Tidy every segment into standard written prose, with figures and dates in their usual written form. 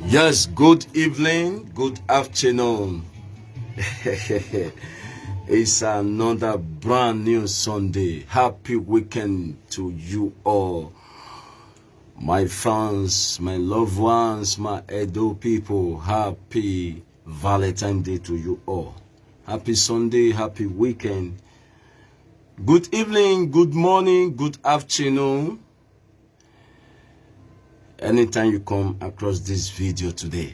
Yes, good evening, good afternoon. It's another brand new Sunday. Happy weekend to you all. My fans, my loved ones, my Edo people, happy Valentine's Day to you all. Happy Sunday, happy weekend. Good evening, good morning, good afternoon. Anytime you come across this video today.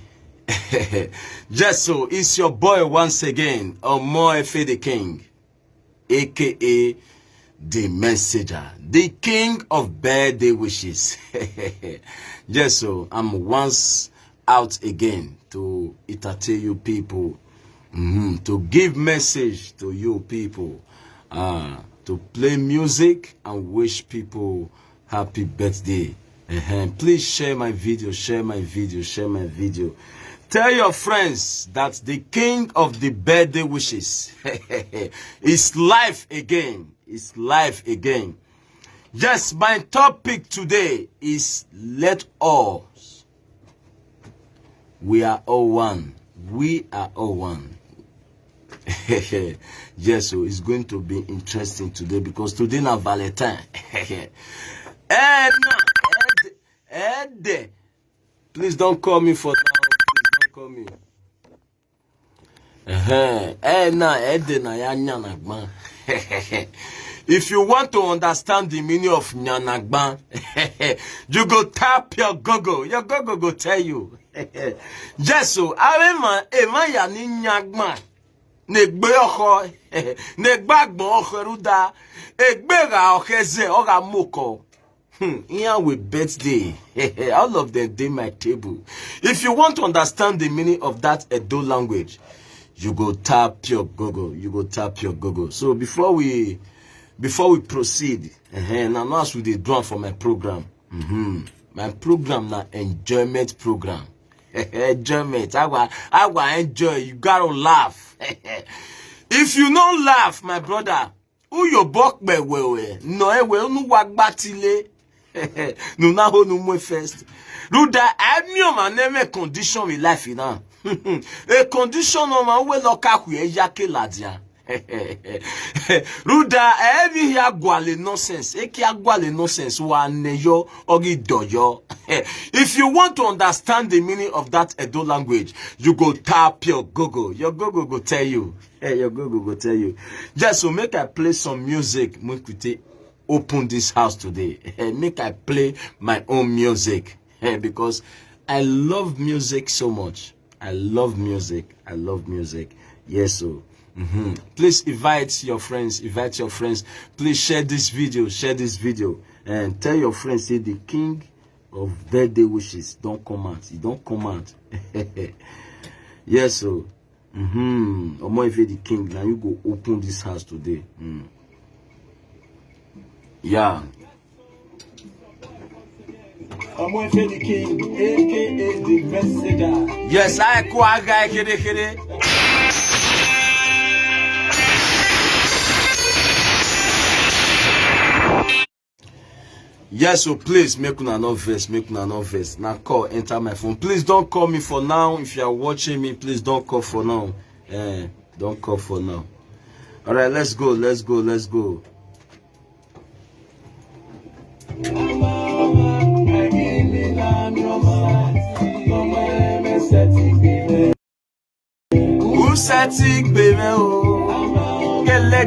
Just so, it's your boy once again, Omo Efe the King, aka the Messenger, the King of Birthday Wishes. Just so, I'm once out again to entertain you people, to give message to you people, to play music and wish people happy birthday. Please share my video, share my video, share my video. Tell your friends that the King of the Birthday Wishes is live again. It's live again. Yes, my topic today is let us. We are all one. We are all one. Yes, so it's going to be interesting today because today na Valentine. Ed, please don't call me for now. Please don't call me. If you want to understand the meaning of Nyanagban, you go tap your Google. Your Google go tell you. Just so, ya ni Nyagban. Negbe oko, negbagbo okeruda, egbega okeze oga moko. Here with birthday, all of them dey my table. If you want to understand the meaning of that Edo language, you go tap your Google. You go tap your Google. So before we proceed, now as we dey drum for my program, my program na enjoyment program. Enjoyment, I enjoy. You gotta laugh. If you don't laugh, my brother, who your buck be we no nu wagbatile. No na ho no more first. Ruda I name condition in life now. A condition on my way loka ku yake ladia. Ruda every here gwale nonsense. Eki agwale nonsense wa neyo ogi doyo. If you want to understand the meaning of that Edo language, you go tap your Google. Your Google go tell you. Your Google go tell you. Just so make I play some music. Open this house today. Make I play my own music. Because I love music so much. I love music. I love music. Yes, so. Please invite your friends. Invite your friends. Please share this video. Share this video. And tell your friends, say the King of Birthday Wishes. Don't comment. You don't comment. Yes, so. Omo Efe the King. Now you go open this house today. Yeah. Omo Efe the King, aka the Messenger. Yes, I go aga kede. Yes, so please make una no verse, Now call, enter my phone. Please don't call me for now. If you are watching me, please don't call for now. Don't call for now. All right, let's go. Usatik baby oh, gele.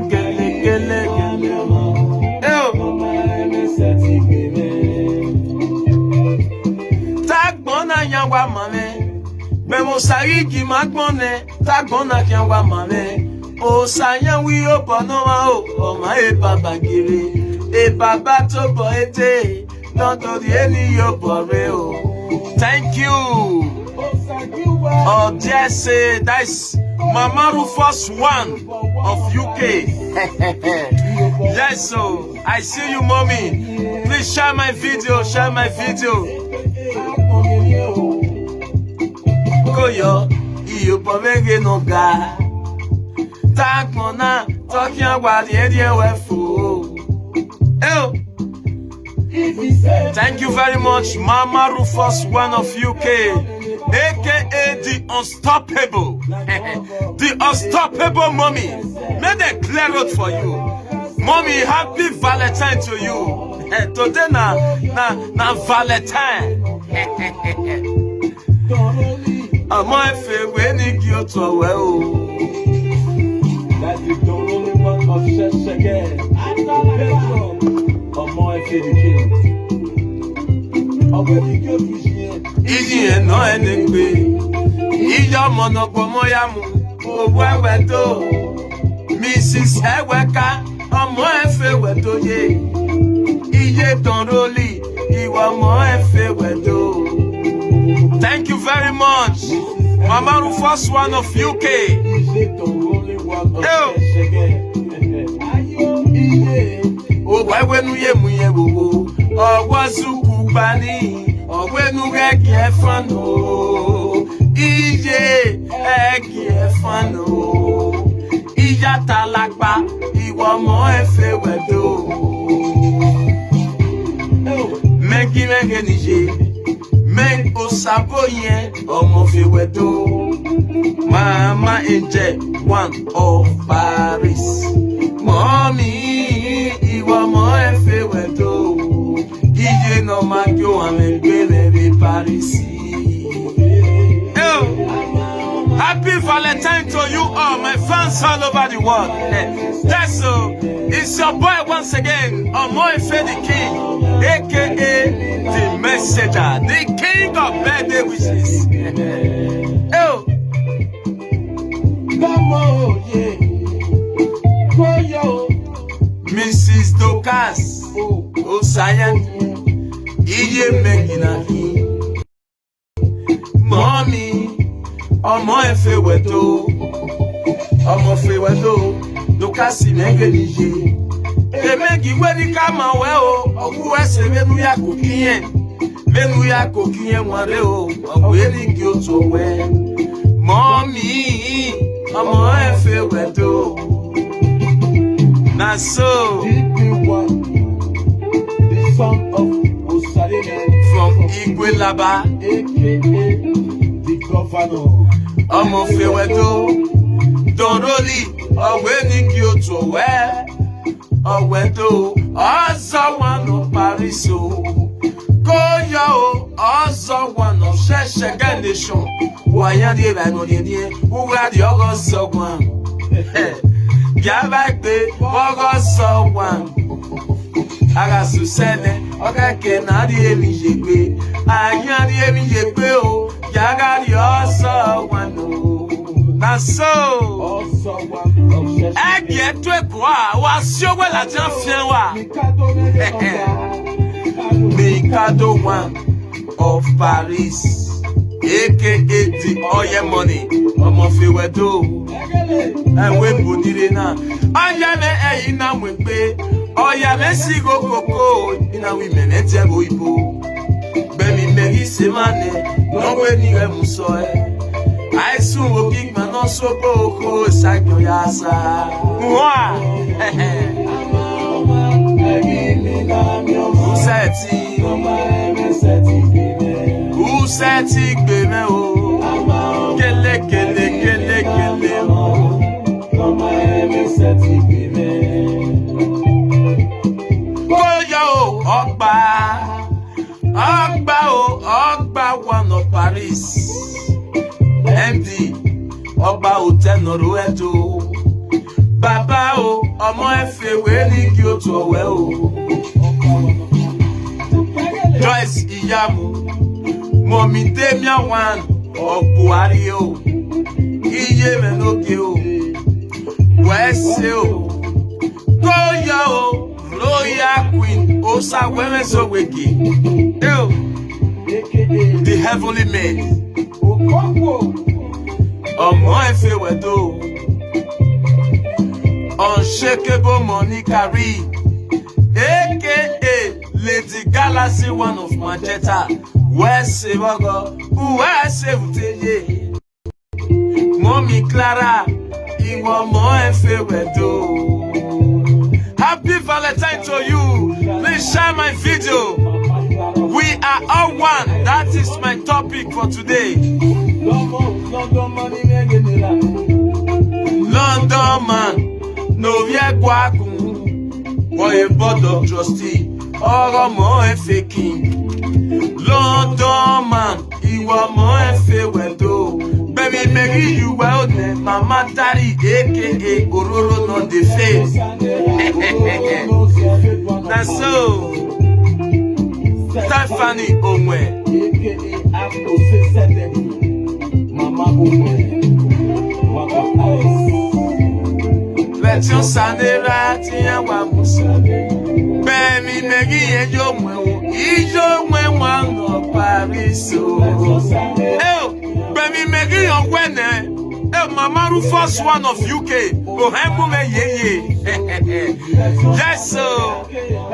Tagbona nyangwa mame, bemo sarigi magbone. Tagbona kyangwa mame, o sayan wi obonowa o ma e baba gire. E baba to boete, not to the any yo bore o. Thank you. Oh, just say that's Mama Rufus 1 of UK. Yes, so I see you, mommy. Please share my video. Go yo, you pomege no ga. Tag mona, talking about the idea we fool. Thank you very much, Mama Rufus 1 of UK. aka the unstoppable. The unstoppable mommy. May they clear road for you. Mommy, happy Valentine to you. Today na Valentine. Amo efe we ni ki o to we o. That is the only one of Sheshege. Amo efe the king. Owe ni ki o fi se. Iyi eno ene gbe. Iyo monopo moyamu. Owo ewe to. Mrs. Eweka. Amo efe we to ye. Iye ton roli. Iwa mo efe we to. Thank you very much. Mama Rufus, one of UK. Oh, why when we wazuku bani, or when you get fano, Ije, fano, Ija talakba, Iwa mo efe wedo. Meki nije. Men osabo yen omo fi wedo. Mama Angel, one of Paris. Mommy, iwa mo efe wedo. Ije no magyo amegbe Paris. Happy Valentine to you all, my fans all over the world. That's so. It's your boy once again, Omo Efe the King, aka the Messenger, the King of birthday wishes. Oh, Mrs. Dokas, Osayan, Iye Megina, Mommy, Omo Efe wedo, Omo Efe wedo. Dokasi mengenije emegi wedi kama we o ogu ese menu ya kokiyen ware o ogu eri ki o to we mommy omo efe wedo na so the son of Osadebe from Igwelaba aka the governor omo efe wedo don roli Owe ni ki o to we, owe do, ozo one of Paris o. Koyo o, ozo one of Sheshege nation. Wayan di eba no di die, uwa di ogo so one. Gaba gbe, ogo so one. Aga su sene, oga ke na di emi jegbe. Ayan di emi jegbe o, yaga di ozo one o. Na so Ege to ekwa wa si owe la jan fien wa Mikado one of Paris aka the Oye money Omo fi wedo Ewe bonire na Aya me eyi na mwe pe Oya me si go koko Ina wi menete bo ibo Bemi meri se mane Nongwe ni re muso I soon will big man on so boko sagyo yasa. Who seti gbeme o. Kele o. Koyo Ogba one of Paris. MD Ọba hotel Noroeto Baba o Omo Efe we ni ki o to we o Joyce Iyamu Mommy Demia one of Buhari o Iye Menoke o Wese o Koya o Royal Queen Osa Wemeso Weki The Heavenly Maid Omo Efe wedo Unshakable money carry aka Lady Galaxy one of Manchester Where se wago Where se uteye Mommy Clara Iwo Omo Efe wedo Happy Valentine to you. Please share my video. We are all one. That is is my topic for today. London man, no vie kwaku. Boy, a board of trustee, or more a faking. London man, you are more a fair window. Baby, maybe you well then, Mama Daddy, aka Ororo, not the face. That's so. Stephanie Omwe, aka Mama Omwe. Version Sanera, Tia Wamusa. Baby, Maggie, and your mwe, Ijo Mwan of Paris. Oh, baby, Maggie, on Wene. Oh, Mama Rufus, one of UK. Oh, Hambume, ye. Yes, so.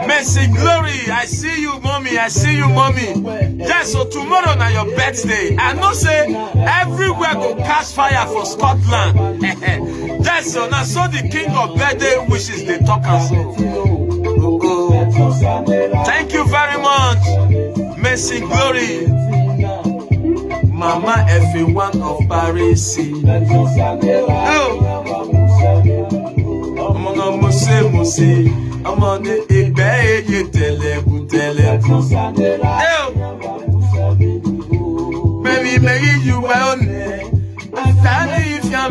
Mercy, glory. I see you, mommy. I see you, mommy. Yes, so tomorrow na your birthday. I know say everywhere go catch fire for Scotland. Yes, so now so the king of birthday wishes they talk and so. Thank you very much. Mercy, glory. Mama F1 of Paris. Oh, Mose. I'm on the Ebe, you tell baby, maybe you well. I'm standing if you're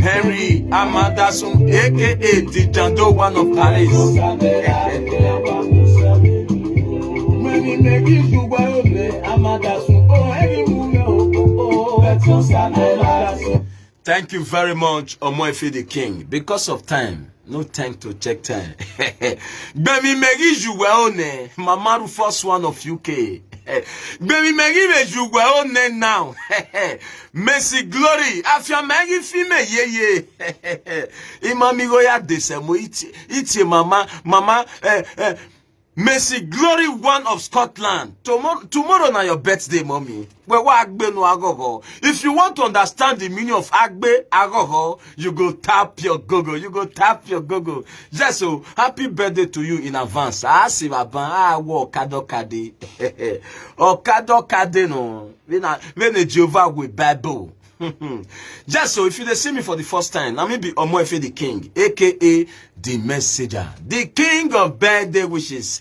Henry Amandasun, aka the Jando one of Paris. Maybe you well, Amandasun, Thank you very much, Omoefe the King. Because of time, no time to check time. Baby, Maggie, you well, Mama Rufus, one of UK. Baby, Maggie, you well, now. Mercy, glory. After Maggie, female, yeah. Imamigo ya desemo, iti mama, Mercy, glory, one of Scotland. Tomorrow na your birthday, mommy. If you want to understand the meaning of Agbe, Agogo, you go tap your gogo. Just so, happy birthday to you in advance. See, Okado Kade. Okado Kade, no. When Jehovah with Bible. Just so, if you see me for the first time, let me be Omoefe the King, aka the Messenger, the King of birthday wishes.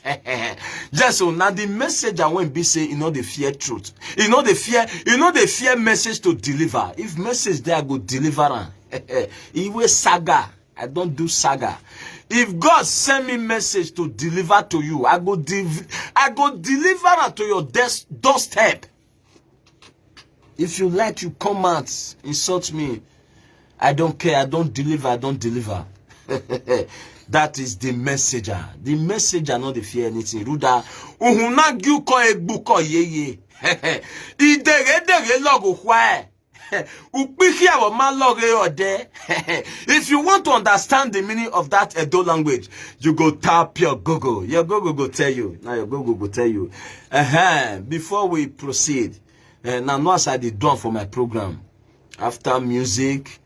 Just so now the messenger when be say, the fear truth, the fear message to deliver. If message there go deliver, Iwe saga. I don't do saga. If God send me message to deliver to you, I go deliver to your doorstep. If you like, you come out, insult me. I don't care. I don't deliver. That is the messenger. The messenger not the fear anything. Ruda. Uhuna gyu ko egbuko yeye. Idere logo why. If you want to understand the meaning of that Edo language, you go tap your Google. Your Google go tell you. Now your Google go tell you. Before we proceed. Now, no, as I did done for my program. After music,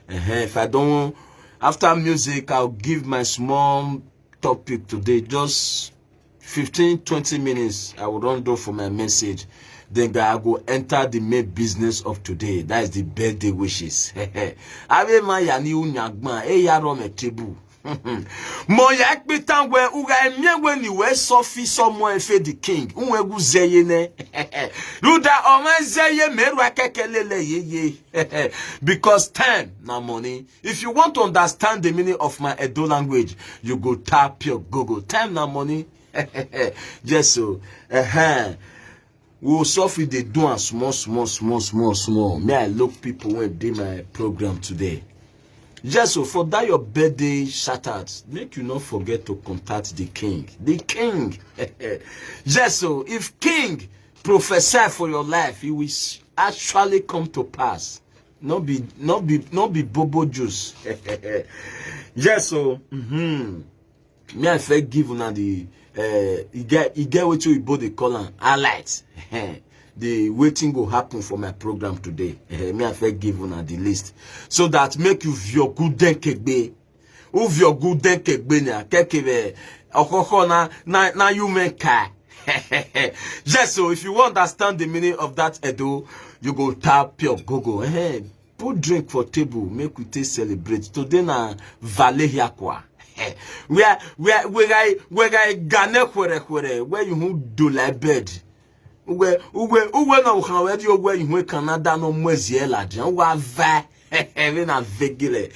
after music, I'll give my small topic today. Just 15-20 minutes. I will run down for my message. Then I go enter the main business of today. That is the birthday wishes. Moyak bitan we uga emye we ni we sofi someone fe the king. Unwe gu zeye ne. Ruda oman zeye meru akekelele ye. Because time na money. If you want to understand the meaning of my Edo language, you go tap your Google. Time na money. Just so. We suffer they do small. May I look people when they my program today. Just so for that your birthday shout out, make you not forget to contact the king. The king. Just so if king prophesy for your life, it will actually come to pass. Not be bobo juice. Just so me I feel give una the you get what you both they call an highlight. The waiting will happen for my program today. Me I feel give una the list so that make you your good den kegbe. Of your good den kegbe na kekebe okoko na you make kai. Yes, so if you want to understand the meaning of that Edo, you go tap your Google. Hey, put drink for table, make we taste celebrate. Today na Vale Yakwa. Where I Gane where you do like bed. Where no how you where you Canada no mweziela jan wa va na vegile.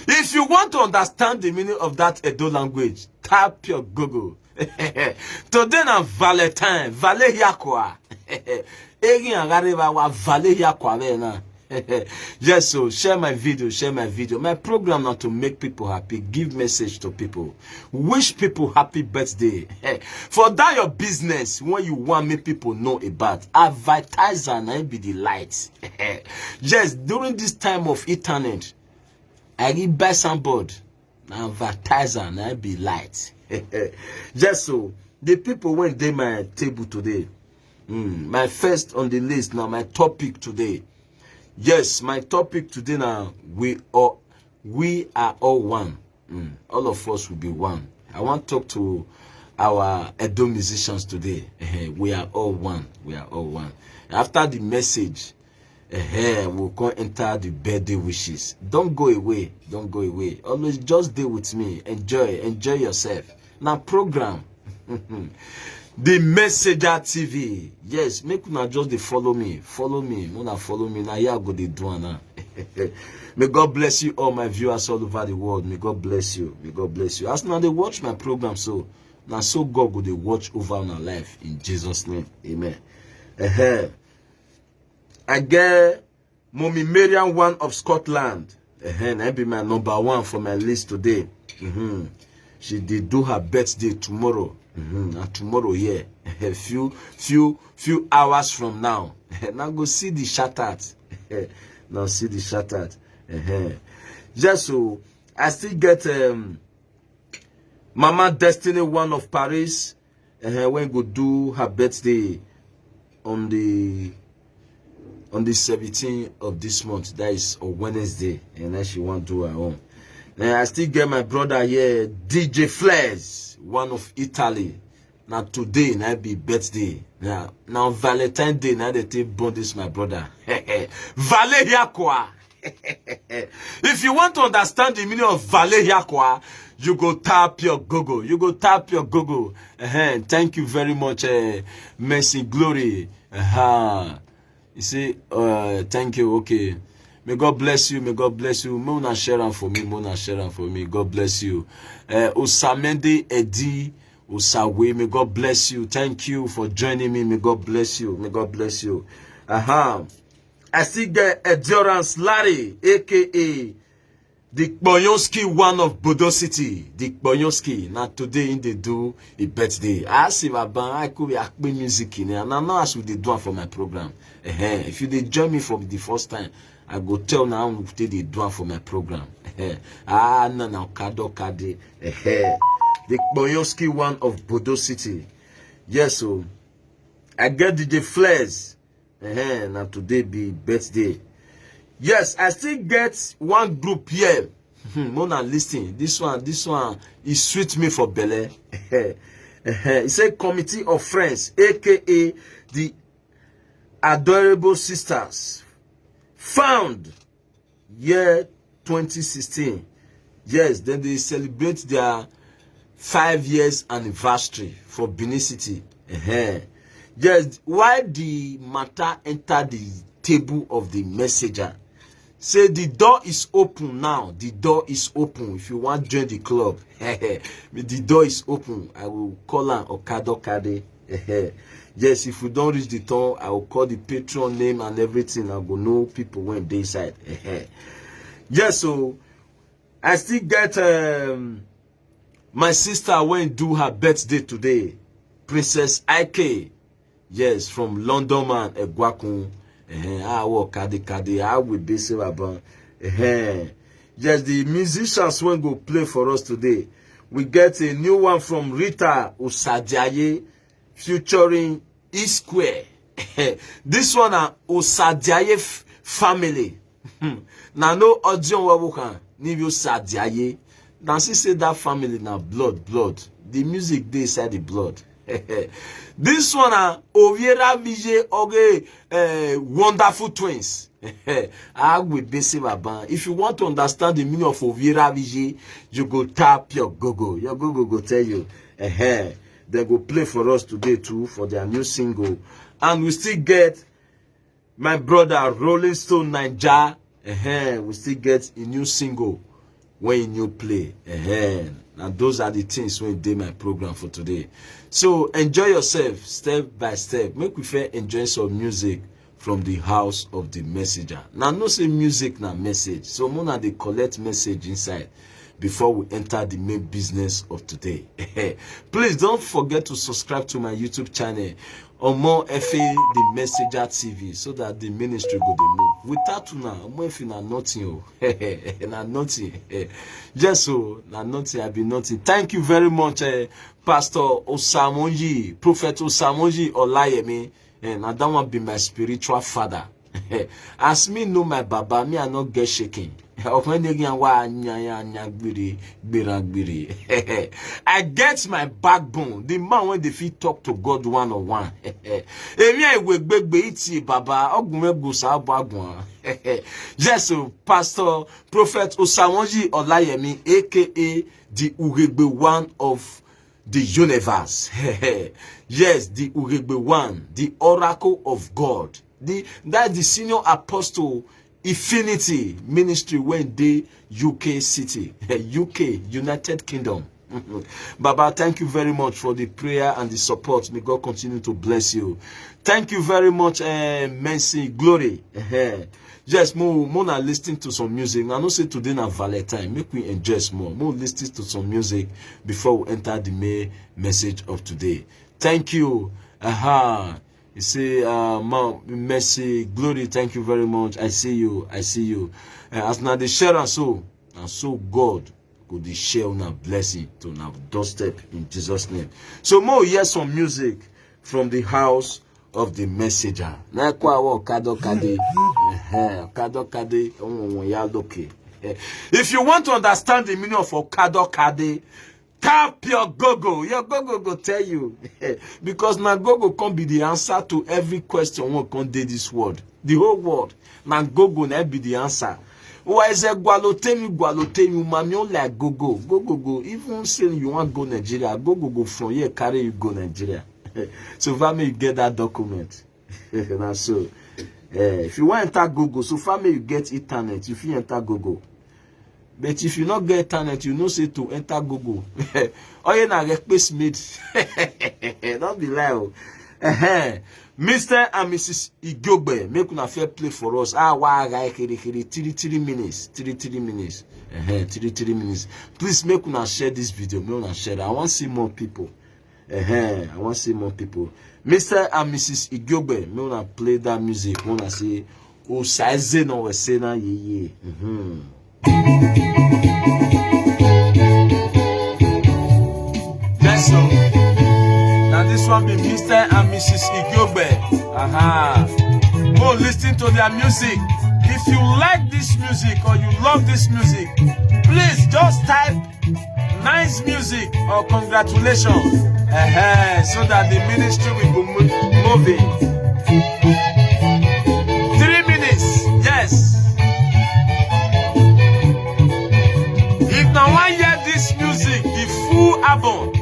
If you want to understand the meaning of that Edo language, tap your Google. Today na Valentine, Vale Yakwa. Egi angariba wa Vale Yakwa na. Yes, so share my video. My program now to make people happy, give message to people, wish people happy birthday. For that your business, when you want make people know about, advertiser and be the light. Yes, during this time of internet, I give buy some board, advertiser and be light. Just so the people went there my table today. My first on the list now, my topic today. Yes, my topic today now, we are all one. All of us will be one. I want to talk to our Edo musicians today. We are all one. We are all one. After the message, we'll go enter the birthday wishes. Don't go away. Don't go away. Always just stay with me. Enjoy yourself. Now program. The Messenger TV. Yes, make una just dey follow me. Follow me. Una follow me. Now here I go dey do now. May God bless you all my viewers all over the world. May God bless you. May God bless you. As now they watch my program, so now so God go dey watch over our life in Jesus' name. Amen. I get Mommy Marian one of Scotland. That be my number one for my list today. She did do her birthday tomorrow. And tomorrow, yeah, a few hours from now. Now go see the shout-out. Now see the shout-out. Just so I still get Mama Destiny one of Paris. When go do her birthday on the 17th of this month. That is on Wednesday, and then she want to do her own. Then I still get my brother here, DJ Flares, one of Italy. Now today, now be birthday. Now Valentine Day, now they take born this my brother. Vale Yakwa. If you want to understand the meaning of Vale Yakwa, you go tap your Google. You go tap your Google. Thank you very much, Mercy Glory. You see, thank you. Okay. May God bless you. May God bless you. Mona share for me. Mona share for me. God bless you. Osamende Edi Osawe. May God bless you. Thank you for joining me. May God bless you. May God bless you. I still get Endurance Larry, aka Dick Boyonski, one of Bodo City. Dick Boyonski. Now today in they do a birthday. I see my band. I could be acting music in here. And I know as we do for my program. If you did join me from the first time, I go tell now they do for my program. Now Kado Kade. The Boyonski one of Bodo City. Yes, so I get DJ Flares. Now today be birthday. Yes, I still get one group here. Mona listen. This one is sweet me for Bele. It's a committee of friends, aka the Adorable Sisters. Found year 2016. Yes, then they celebrate their 5 years anniversary for Benin City. Yes, why the matter entered the table of the messenger? Say the door is open now. The door is open. If you want to join the club, the door is open. I will call her Okado Kade. Yes, if we don't reach the door, I will call the patron name and everything. I will know people when they inside. Yes, so I still get my sister went do her birthday today. Princess Ike. Yes, from London man, Egwakun. I will Kade. I will be say about. Yes, the musicians won't go play for us today. We get a new one from Rita Osadiaye featuring E Square. This one are Osadiaye family. Now no audio wabukan. Nivi Osadiaye. Nancy say that family now blood. The music they inside the blood. This one Oviera Vijay Oge wonderful twins. I will be say if you want to understand the meaning of Oviera Vijay, you go tap your Google. Your Google go tell you. They go play for us today too for their new single. And we still get my brother Rolling Stone Naija. We still get a new single when you play. And those are the things when they my program for today. So enjoy yourself step by step. Make we fair enjoy some music from the house of the messenger. Now no say music na message. So Mona they collect message inside before we enter the main business of today. Please don't forget to subscribe to my YouTube channel or more FA the Messenger TV so that the ministry go dey move. Without now, more if na nothing, na nothing. Just so na nothing, I be nothing. Thank you very much, Pastor Osamonji, Prophet Osamonji Olayemi, and that one be my spiritual father. As me know my Baba, me I not get shaking. I get my backbone. The man when they fit talk to God one-on-one. Yes, so Pastor Prophet Osamonji Olayemi, aka the Uregbe one of the universe. Yes, the Uregbe one, the oracle of God. That's the senior apostle Infinity Ministry when they UK city, UK, United Kingdom. Baba, thank you very much for the prayer and the support. May God continue to bless you. Thank you very much, Mercy, Glory. Yes, more na listening to some music. I know say today na Valentine. Make we enjoy more. More listening to some music before we enter the main message of today. Thank you. You say, Mercy, Glory, thank you very much. I see you. As now the share and so God could share on a blessing to our doorstep in Jesus' name. So more hear some music from the house of the messenger. If you want to understand the meaning of Okado Kade, tap your Google. Your Google will tell you. Because now Google can be the answer to every question one can do this world. The whole world. Now Google will be the answer. Why is it Gualotemi, mami like Google. Go. Even saying you want to go Nigeria, go from here, carry you go Nigeria. So family you get that document. Now so if you want to enter Google, so family you get internet, if you enter Google. But if you not get internet, you know say to enter Google. Oh, you na request made. Don't be lie. Mr. and Mrs. Igyobe, make una fair play for us. Why 3 minutes. 3 minutes. 3 minutes. Please make una share this video. Make una share. I want to see more people. I want to see more people. Mr. and Mrs. Igyobe, make una play that music. Wanna say, oh, size no we say na ye. Yes, so now this one be Mr. and Mrs. Igyobe. Go listen to their music. If you like this music or you love this music, please just type nice music or congratulations. So that the ministry will be moving. 3 minutes, yes. If now one hear this music, the full album,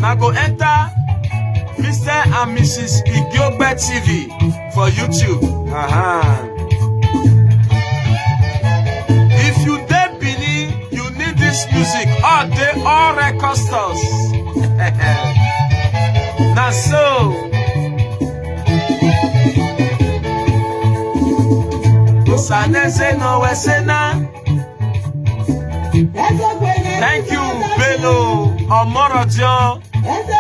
now go enter Mr. and Mrs. Igyobe TV for YouTube. If you dey Benin, you need this music. All record stores. Now so. Thank you, Bello Omorodio.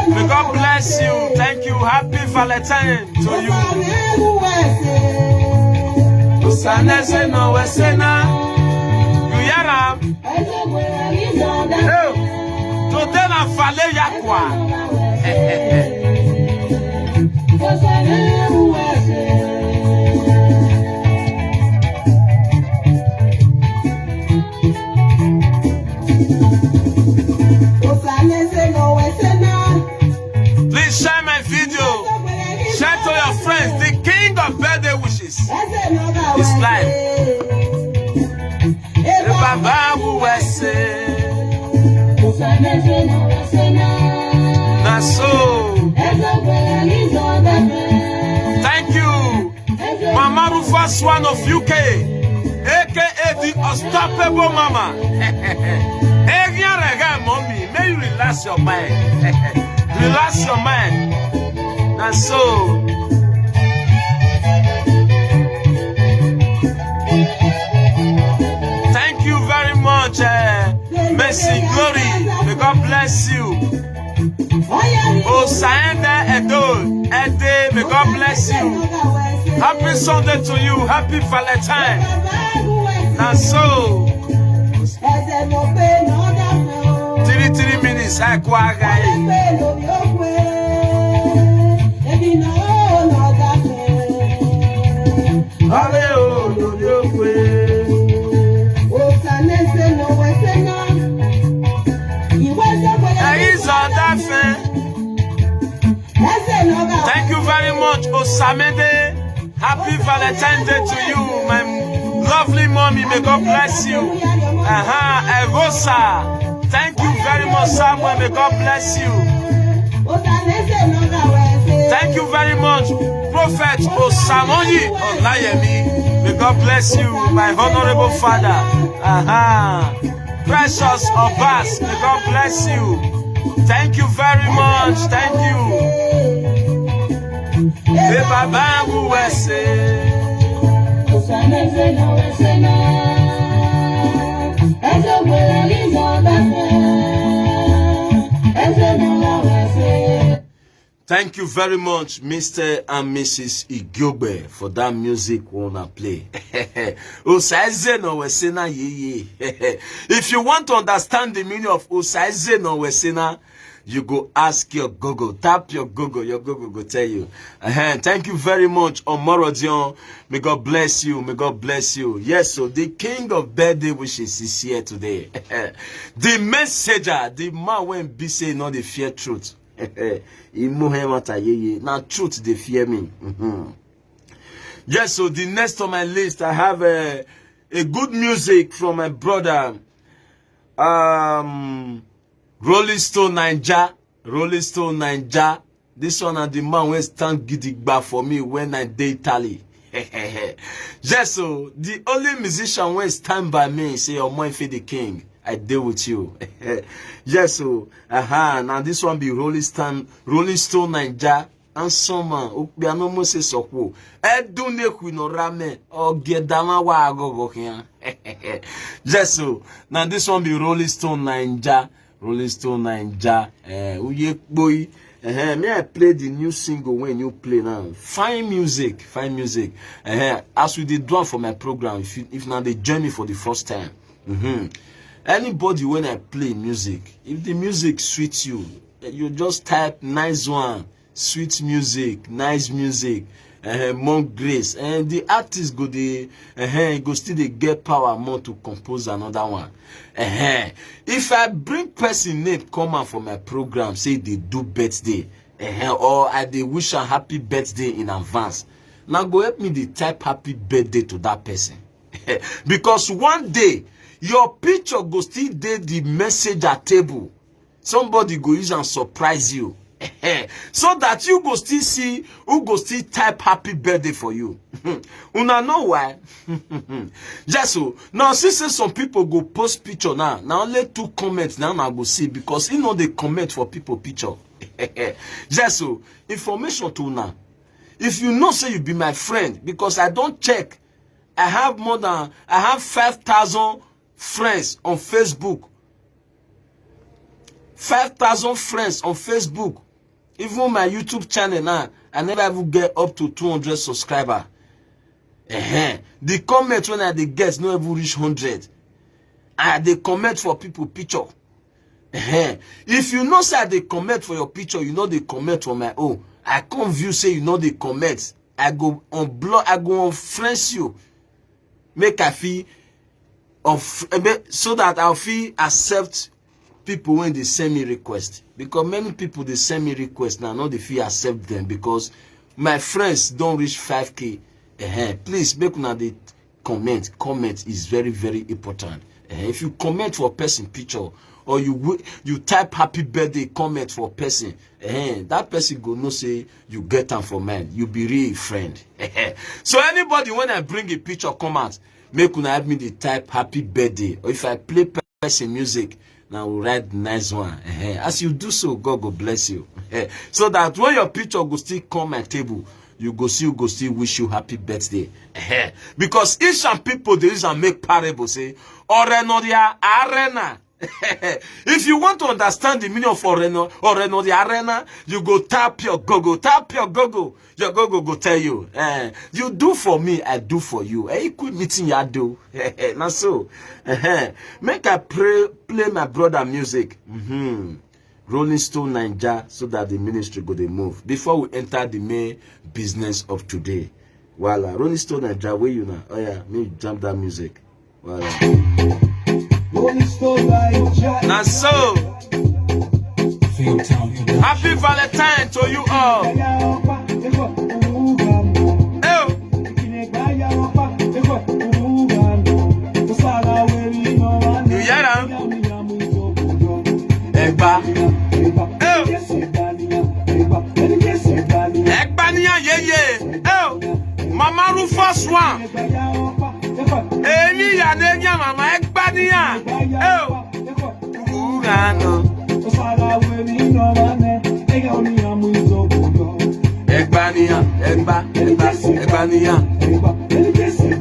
May God bless you. Thank you. Happy Valentine to you. You hear him? Today na fale yakwa. Na so. Thank you, Mama Rufus, one of UK, aka the Unstoppable Mama. Mommy, may you relax your mind. Relax your mind. Na so. Thank you very much, Mercy Glory. May God bless you. Oh, Saenda Edo, Ede, may God bless you. Happy Sunday to you. Happy Valentine. And so, 3 minutes. I Thank you very much, Osamede. Happy Valentine's Day to you, my lovely mommy. May God bless you. Egosa. Thank you very much, Samuel. May God bless you. Thank you very much, Prophet Osamoni Olayemi. May God bless you, my honorable father. Precious Obas. May God bless you. Thank you very much. Thank you. Thank you very much, Mr. and Mrs. Igyobe, for that music we wanna play. If you want to understand the meaning of Osaize no Wesena, you go ask your Google. Tap your Google will tell you. Thank you very much, Omorodion. May God bless you. May God bless you. Yes, so the king of birthday wishes is here today. The messenger, the man when be say not the fear truth. Now truth they fear me. Yes, so the next on my list I have a good music from my brother Rolling Stone Ninja. This one and the man will stand gidigba for me when I date Italy. Yes, so the only musician when stand by me say oh my the king, I deal with you. Yes, so now this one be Rolling Stone Ninja and someone we are no more say so cool. Edune no rame or get dama wa go here. Yes, so now this one be Rolling Stone Ninja. Uye boy. May I play the new single when you play now? Fine music. As we did drum for my program, if now they join me for the first time. Anybody when I play music, if the music suits you, you just type nice one, sweet music, nice music, more grace, and the artist go still they get power more to compose another one. If I bring person name come out for my program, say they do birthday, or I they wish a happy birthday in advance. Now go help me to type happy birthday to that person. Because one day your picture go still dey the messenger table. Somebody go use and surprise you. So that you go still see who go still type happy birthday for you. Una know why? Just so now since some people go post picture now only 2 comments now I go see because you know they comment for people picture. Just so information to now. If you know say you be my friend, because I don't check, I have 5,000 friends on Facebook. 5,000 friends on Facebook. Even my YouTube channel now, I never even get up to 200 subscribers. The comment when I they get no even reach 100. They comment for people picture. If you know say they comment for your picture, you know they comment for my own. I can't view say you know they comment. I go on block, I go on friends you. Make I feel so that I'll feel accept people when they send me request, because many people they send me request now, not they feel accept them because my friends don't reach 5K. Please make una the comment is very, very important. If you comment for person picture, or you type happy birthday comment for person, that person go know say you get am for mind. You be real friend. So anybody when I bring a picture come out, make una help me the type happy birthday. Or if I play person music, now we'll write nice one. As you do so, God will bless you. So that when your picture go still come my table, you go still wish you happy birthday. Because each and people they use and make parable say Orenodia Arena. If you want to understand the meaning of Orenodia Arena, you go tap your Google. Your Google go tell you. You do for me, I do for you. Quit meeting ya do. Now so make I play my brother music. Rolling Stone Naija, so that the ministry go they move. Before we enter the main business of today. Voila. Rolling Stone Naija, where you now? Oh yeah, me jump that music. Voila. Now so happy Valentine to you all. You hear them? Egba. Egbania ye. Mama Rufus one. Eni ya nenya mama Egbania. Egbania.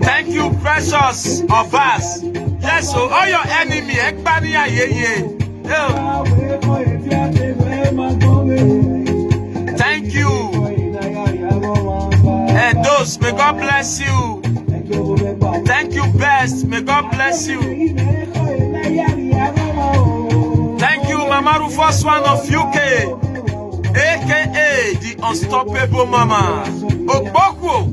Thank you, precious Obas. Yes, so all your enemy Egbania ye. Thank you. And those, may God bless you. Thank you, best. May God bless you. Thank you, Mama Rufus one of UK, aka the unstoppable Mama. Ogbokwo.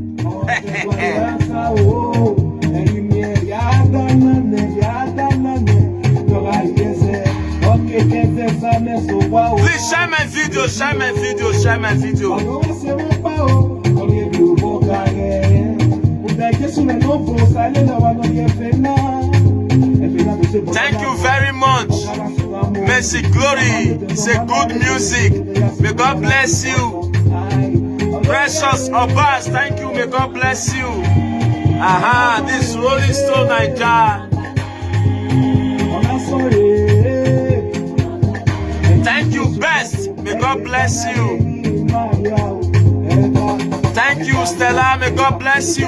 Please share my video, share my video, share my video. Thank you very much. Mercy Glory. It's a good music. May God bless you. Precious Obas, thank you. May God bless you. Aha, this Rolling Stone Naija. Thank you, best. May God bless you. Thank you, Stella. May God bless you.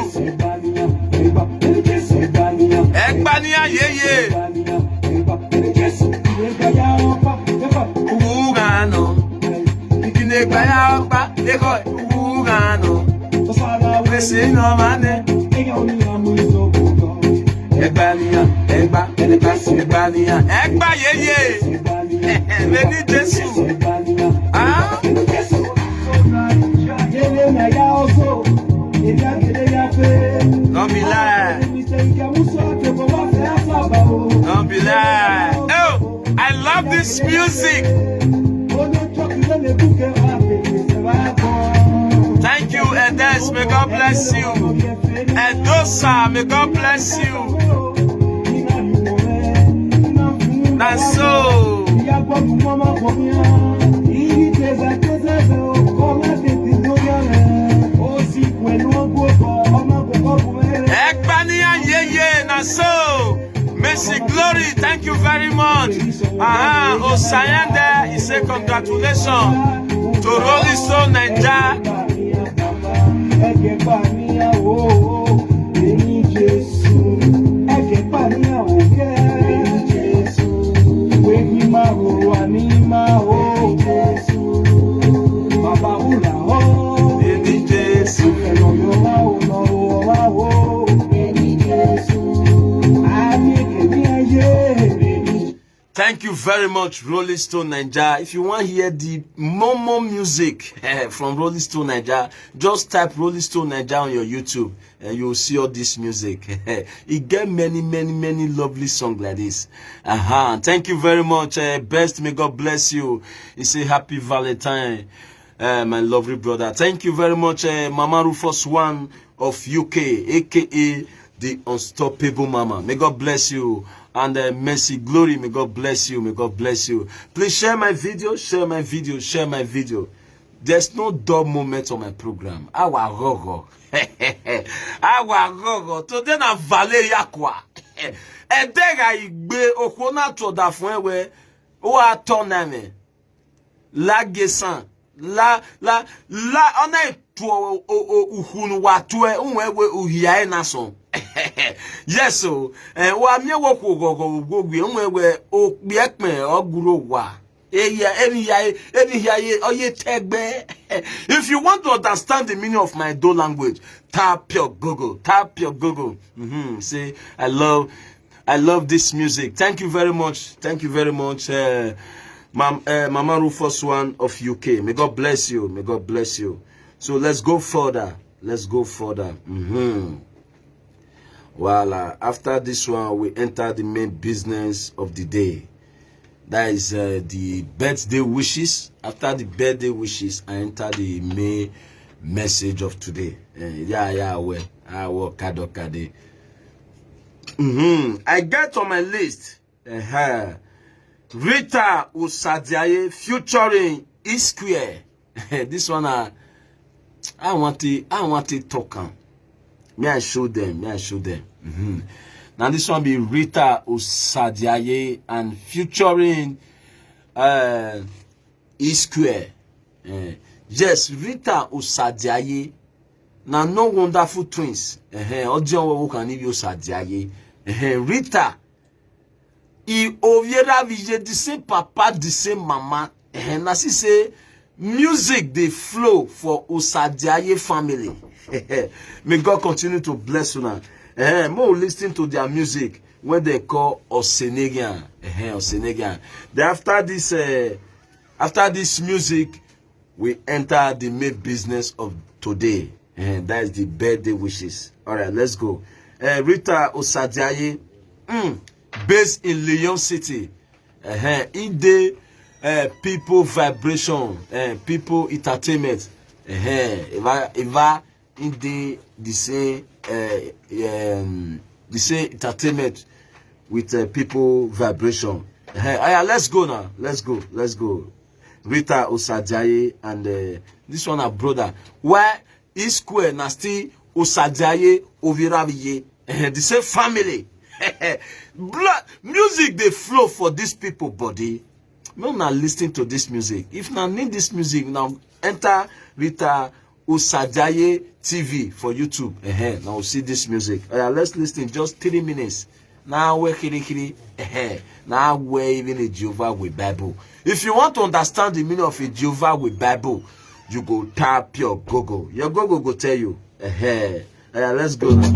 Egbania ye. Ugano. Ikinegbaya opa. Eko Ugano. Pese no mane. Egbania. Egba ye. Many Jesus. Ah. Don't be lying. Don't be lying. Oh, I love this music. Thank you, Edes. May God bless you. Edosa, may God bless you. That's so. Egbania ye na so. Mercy Glory, thank you very much. Osayende, he say congratulations to Rolling Stone Naija. Thank you very much, Rolling Stone Naija. If you want to hear the more music from Rolling Stone Naija, just type Rolling Stone Naija on your YouTube and you will see all this music. It get many lovely songs like this. Thank you very much. Best, may God bless you. It's a happy Valentine, my lovely brother. Thank you very much, Mama Rufus one of UK, aka the unstoppable Mama. May God bless you. And Mercy Glory, may God bless you. May God bless you. Please share my video, share my video, share my video. There's no dull moment on my program. Awa gogo. Awa gogo. Today na Valeria kwa. Edega igbe okona to da fun ewe. O atoname. La gesan. La ona to uhunu watwe unwewe uhia na so. Yes so wa mi wo ko gogo gogwe unwewe okpi ekpen oguro wa. If you want to understand the meaning of my Do language, tap your Google. Tap your Google. Say, I love this music. Thank you very much. Thank you very much. Mama Rufus one of UK. May God bless you. May God bless you. So let's go further. Let's go further. Well, after this one, we enter the main business of the day. That is the birthday wishes. After the birthday wishes, I enter the main message of today. I get on my list Rita Usadiaye featuring E-Square. This one I want to talk on. May I show them? Now this one be Rita Usadiaye and featuring E-Square. Yes, Rita Usadiaye. Now no wonderful twins. Audio who can give Usadiaye. Rita. I oviera vije the same papa, the same mama. Na si say music they flow for Usadiaye family. May God continue to bless you now. More listening to their music when they call Osenegian. Osenegian. Then after this music, we enter the main business of today. That is the birthday wishes. All right, let's go. Rita Usadiaye, based in Lyon City. Ide people vibration, people entertainment. Eva ide the same entertainment with people vibration. Let's go now. Let's go. Rita Usadiaye and this one a brother. Why E-Square na still Usadiaye Oviraviye. The same family. Blood music they flow for these people body. No now listening to this music. If now need this music now enter Rita Usadiaye TV for YouTube. Now see this music. Let's listen just 3 minutes. Now we're kiri. Now we're even a Jehovah with Bible. If you want to understand the meaning of a Jehovah with Bible, you go tap your Google. Your Google go tell you. Let's go now.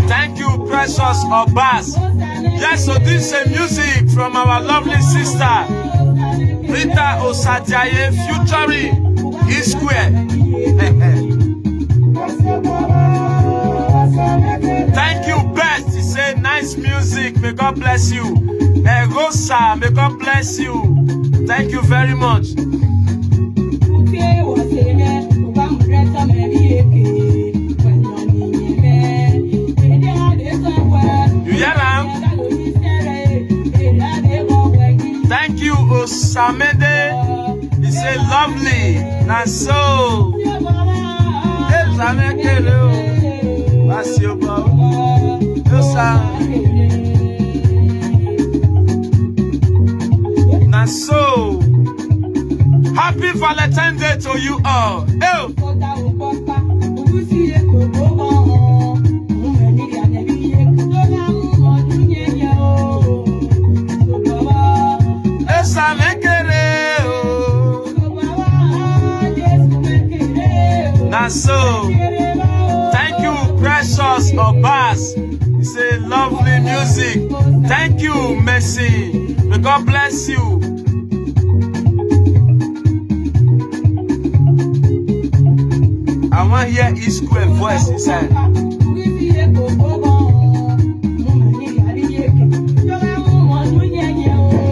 Thank you, precious Obas. Yes, so this is a music from our lovely sister Rita Usadiaye featuring E-Square. Thank you, best. He said nice music. May God bless you. Rosa, may God bless you. Thank you very much. Thank you, Osamede. He said lovely. Now so. Now so. Happy Valentine's Day to you all. So, thank you, precious Obas. It's a lovely music. Thank you, Mercy. May God bless you. I want to hear E-Square voice inside.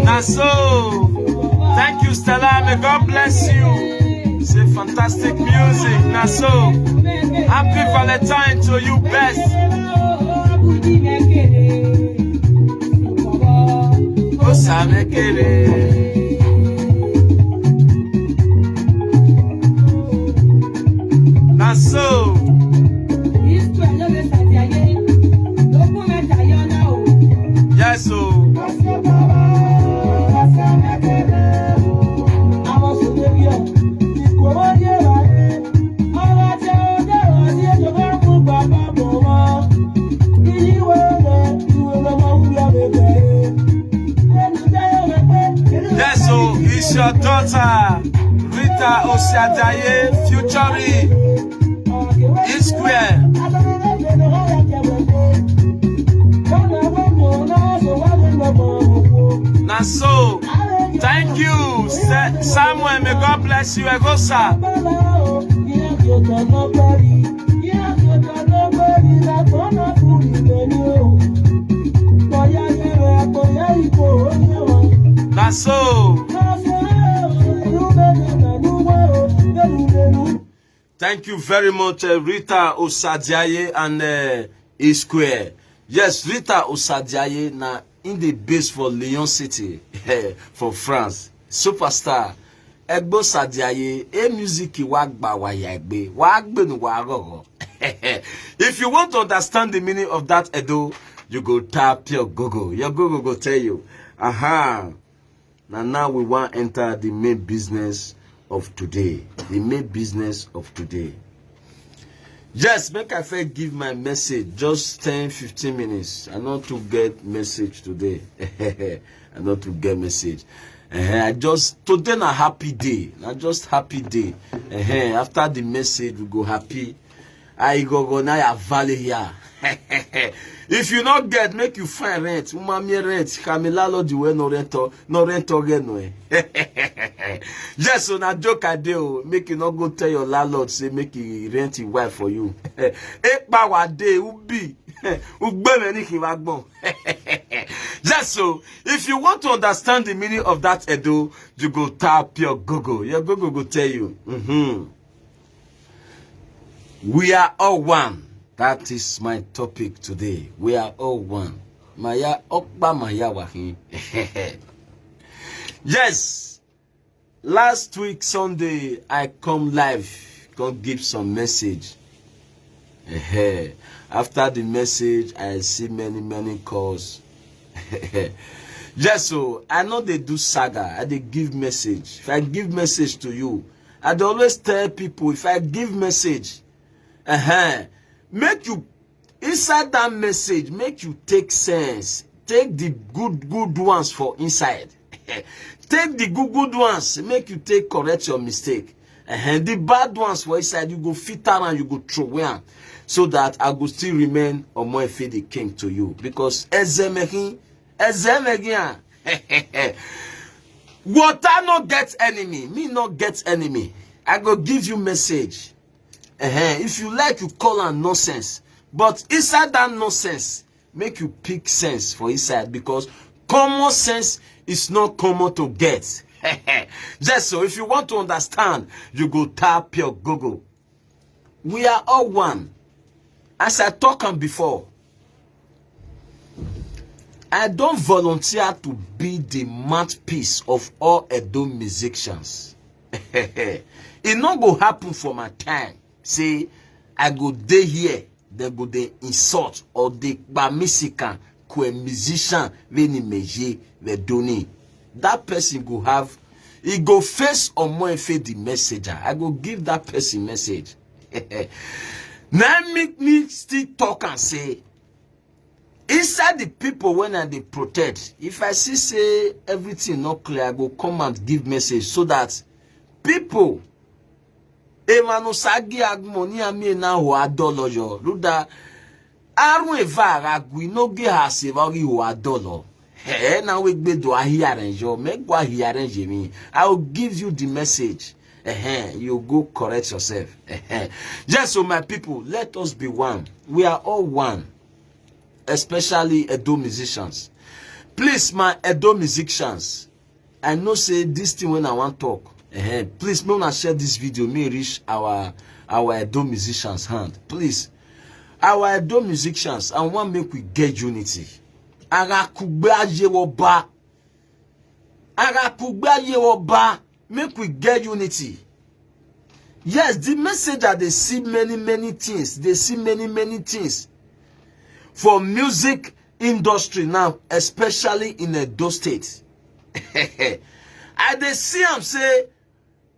Now so, thank you, Stella. May God bless you. Say fantastic music. Now so, happy Valentine to you, best. Now so, yes, so. Yes, so it's your daughter, Rita Osiadaye, featuring E-Square. Now so, thank you, Samuel. May God bless you, Egosa. Now so, thank you very much, Rita Osadiaye and E-Square. Yes, Rita Osadiaye na in the base for Lyon City, for France. Superstar. Egbo Sadiaye, music wagba wa yagbe, wagbe no wagogo. If you want to understand the meaning of that Edo, you go tap your Google. Your Google go tell you. Aha. Now we want to enter the main business of today. The main business of today. Yes, make I first give my message. Just 10-15 minutes. I not to get message today. I not to get message. I just today na happy day. Na just happy day. After the message we go happy. I go na valley here. If you not get, make you find rent. Umami rent. Kamila lo diwe no rent again no. Yes, so na joke I do. Make you not go tell your landlord say make he rent his wife for you. Ekpa wa de ubi. Ugbeme ni ki wagbon. Yes, so if you want to understand the meaning of that Edo, you go tap your Google. Your Google will tell you. We are all one. That is my topic today. We are all one. Maya okba maya wahi. Yes. Last week Sunday I come live, come give some message. After the message I see many calls. Yes, so I know they do saga. I they give message. If I give message to you, I always tell people if I give message, make you inside that message, make you take sense. Take the good ones for inside. Take the good ones, make you take correct your mistake. The bad ones for inside, you go fit out and you go throw away. So that I will still remain Omoefe the king to you. Because Ezemeki, water not get enemy, me not get enemy. I go give you message. If you like, you call on nonsense. But inside that nonsense, make you pick sense for inside. Because common sense is not common to get. Just so if you want to understand, you go tap your Google. We are all one. As I talked on before, I don't volunteer to be the mouthpiece of all Edo musicians. It not go happen for my time. Say, I go dey here, they go dey insult or they bamisikan kwe musician veni meje ve doni. That person go have, he go face Omoefe the messenger. I go give that person message. Now make me still talk and say, inside the people when I dey protect, if I see say everything not clear, I go come and give message so that people Emanu sagi agmoni ami na ho adolojo. Luda Arun eva ragui no ge ha se vari o adolo. Hey, now we be do a hearing yo. Make go hearing me. I will give you the message. You go correct yourself. Just so my people, let us be one. We are all one. Especially Edo musicians. Please, my Edo musicians. I know say this thing when I want to talk. Please, may not share this video. May reach our Edo musicians' hand. Please. Our Edo musicians, I want make we get unity. Arakugba yewoba. Arakugba yewoba. Make we get unity. Yes, the message that they see many things. They see many things. For music industry now, especially in Edo State. And they see them say,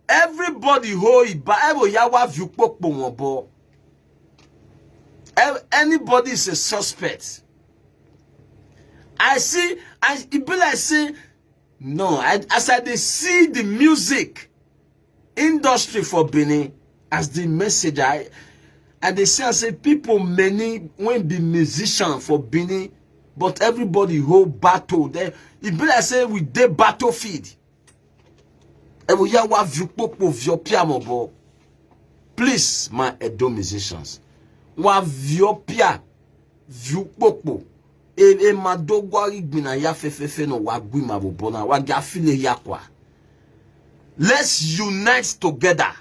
everybody ho iba ebo yawa viukpokpo wonbo. Anybody is a suspect. I see, it be like say, no, as I they see the music industry for Benin as the message, and they say people many won't be musician for Benin, but everybody hold battle there. It be like say we dey battlefield. Please, my Edo musicians, wa viopia viukpokpo e madogwari gbina ya fefefe no wa gwi mabobona wa gafile yakwa. Let's unite together.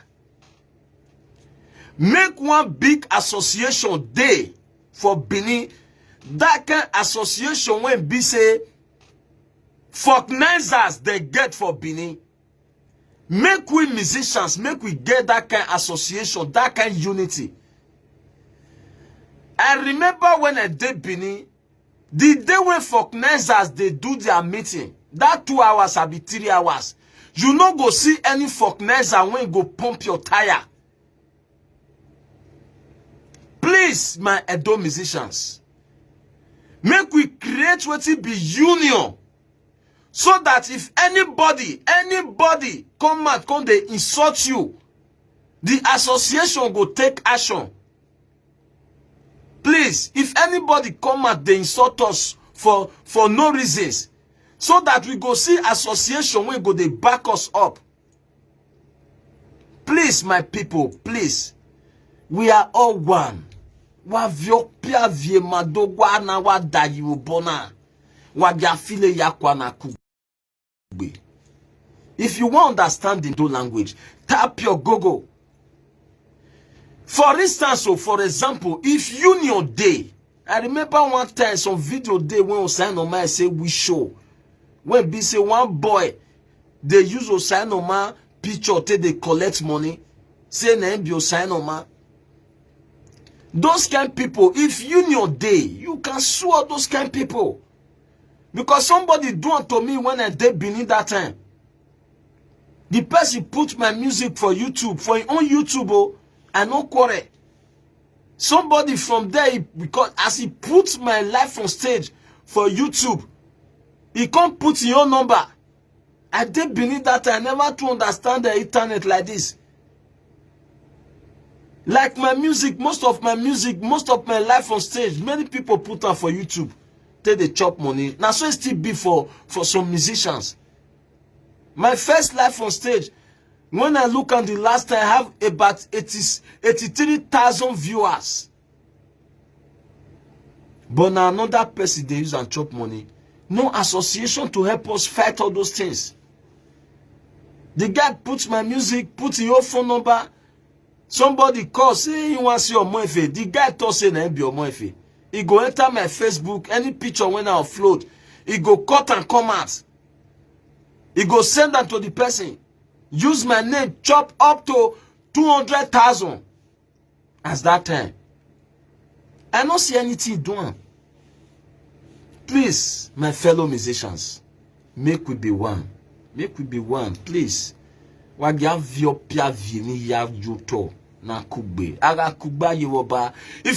Make one big association day for Benin. That kind of association when be say Folkenaizers they get for Benin. Make we musicians, make we get that kind of association, that kind of unity. I remember when I did Benin, the day when Folkenaizers they do their meeting, that 2 hours will be 3 hours. You no go see any Folkenaizer when you go pump your tire. Please, my Edo musicians, make we create what it be union. So that if anybody come out, come they insult you, the association go take action. Please, if anybody come out, they insult us for no reasons, so that we go see association when go they back us up. Please, my people, please, we are all one. Wa viopia vie madogwa na wa dayi ubona. Wa gafile yakwa na kugbe. If you want understand the Edo language, tap your Google. For instance, so for example, if Union Day, I remember one time some video day when Osainoma say we show. When be say one boy, they use Osainoma picture till they collect money. Say name be Osainoma. Those kind of people, if Union Day, you can sue all those kind of people. Because somebody do unto me when I did Benin that time. The person put my music for YouTube, for his own YouTube, oh, and no quarrel. Somebody from there, because as he put my life on stage for YouTube, he can't put your number. I did Benin that time. I never to understand the internet like this. Like my music, most of my life on stage, many people put on for YouTube. Take the chop money. Now so it still be for some musicians. My first life on stage, when I look at the last time, I have about 83,000 viewers. But now another person they use and chop money. No association to help us fight all those things. The guy puts my music, put your phone number. Somebody calls, say he wants your money. The guy talks say na be your money. He go enter my Facebook, any picture when I upload, he go cut and come out. He go send them to the person. Use my name, chop up to 200,000. As that time. I don't see anything doing. Please, my fellow musicians, make we be one. Make we be one, please. If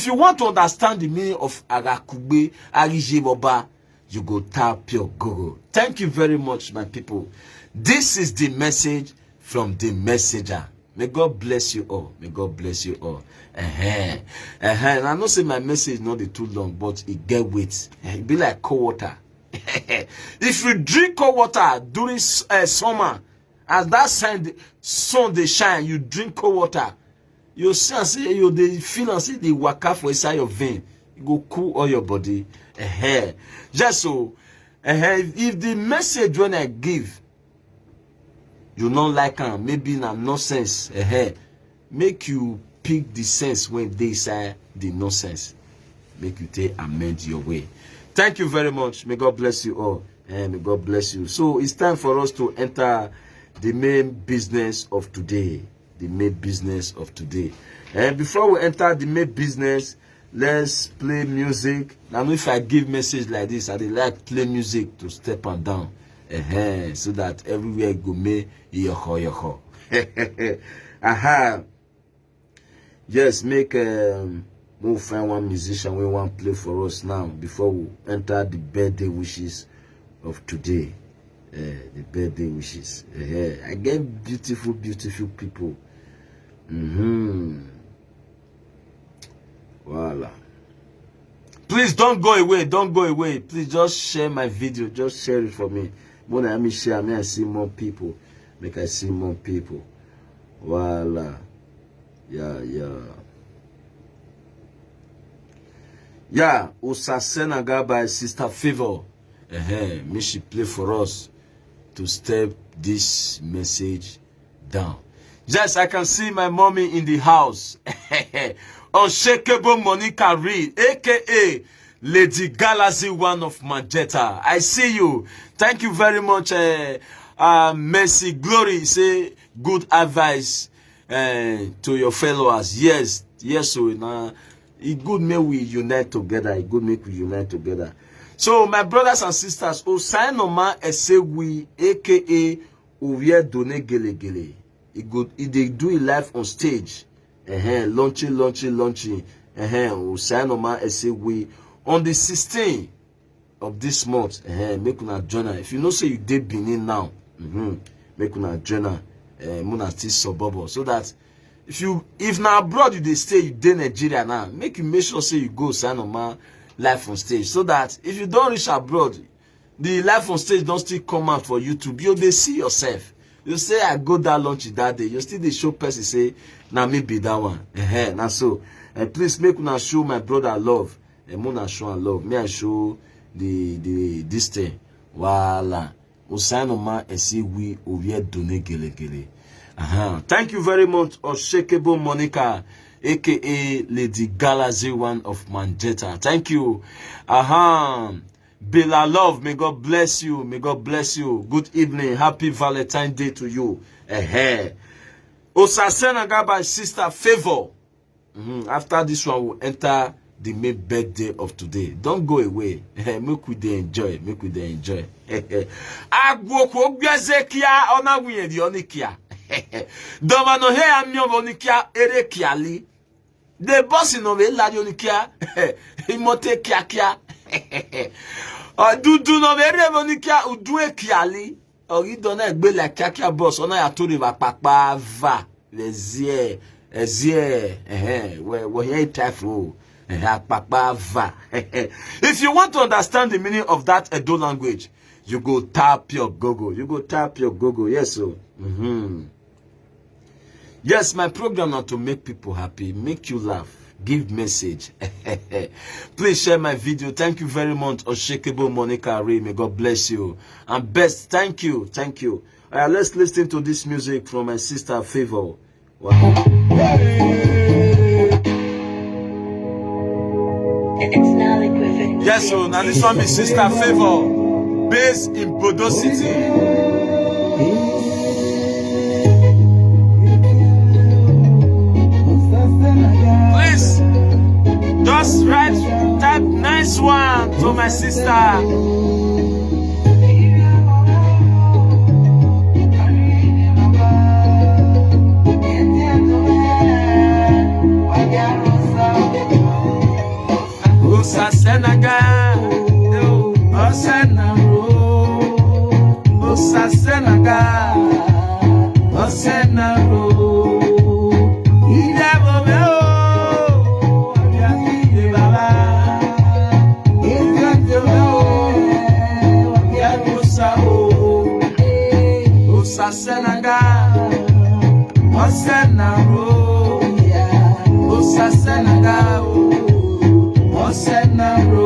you want to understand the meaning of Arakugbe, Arijeboba, you go tap your Google. Thank you very much, my people. This is the message from the messenger. May God bless you all. May God bless you all. And I know say my message not too long, but it get weight. It be like cold water. If you drink cold water during summer, as that sun they shine, you drink cold water, you see and say you they feel and see the waka for inside your vein. You go cool all your body. Just so if the message when I give you not like am, maybe na nonsense, make you pick the sense when they say the nonsense. Make you take amend your way. Thank you very much. May God bless you all. And may God bless you. So it's time for us to enter the main business of today. The main business of today. And before we enter the main business, let's play music. Now if I give message like this, I like play music to step on down. So that everywhere go me yoho. Yes, make we'll find one musician we want to play for us now before we enter the birthday wishes of today. The birthday wishes. I get beautiful people. Voila. Please don't go away. Don't go away. Please just share my video. Just share it for me. When I share, I see more people. Make I see more people. Voila. Yeah, Usasenaga by Sister Favor. Me she play for us to step this message down. Yes, I can see my mommy in the house. Unshakable Monica Reed, aka Lady Galaxy One of Magenta. I see you. Thank you very much. Mercy Glory say good advice to your followers. Yes, so now it good make we unite together. It good make we unite together. So my brothers and sisters, Osainoma Esewi, aka Uwie Done Gele Gele. It they do it live on stage. Launching. Osainoma Esewi on the 16th of this month. Make una join. If you know say you did Benin now, make una join. Muna still suburb so that if now abroad you they stay, you dey Nigeria now, make sure say you go Osainoma live on stage, so that if you don't reach abroad, the live on stage don't still come out for YouTube. You they see yourself. You say I go that launch that day. You still the show person say now me be that one. Now so please make una show my brother love. Muna show and love. Me I show the this thing. Voila. Osainoma Esewi Uwie Done Gele Gele. Thank you very much, Unshakable Monica, aka Lady Galaxy One of Magenta. Thank you. Bella Love, may God bless you. May God bless you. Good evening. Happy Valentine's Day to you. Osasenaga by Sister Favor. After this one, we'll enter the main birthday of today. Don't go away. Make we dey enjoy. Make we dey enjoy. Agwoko gbezekia ona wiye di onikia. Domano he amyo onikia ere kiali. The boss no be la onikia. Imote kiakia. Dudu no be re onikia udue kiali. Ori dona egbe la kiakia boss ona ya tori va papa va. Les ezier we here typho. If you want to understand the meaning of that Edo language, you go tap your Google. You go tap your Google. Yes, so. Yes, my program is to make people happy, make you laugh, give message. Please share my video. Thank you very much, Unshakable Monica Ray. May God bless you. And best, thank you. Let's listen to this music from my sister Favor. Wow. Yes, so now this one is Sister Favor, based in Bodo City. Please, just type nice one to my sister. Osasenaga, Osasenaga, Osenaro. Osasenaga, Osenaro, Osasenaga, Osenaro.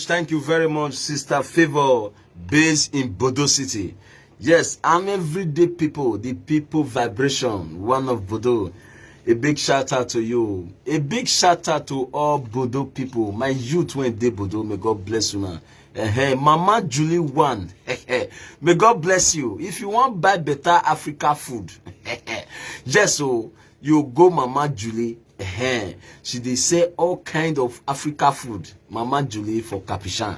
Thank you very much, Sister Favor, based in Bodo City. Yes, I'm everyday people, the people vibration, one of Bodo. A big shout out to you. A big shout out to all Bodo people. My youth went there, Bodo. May God bless you now. Mama Julie one. May God bless you. If you want buy better Africa food, just so you go Mama Julie. She they say all kind of Africa food. Mama Julie for Capuchin.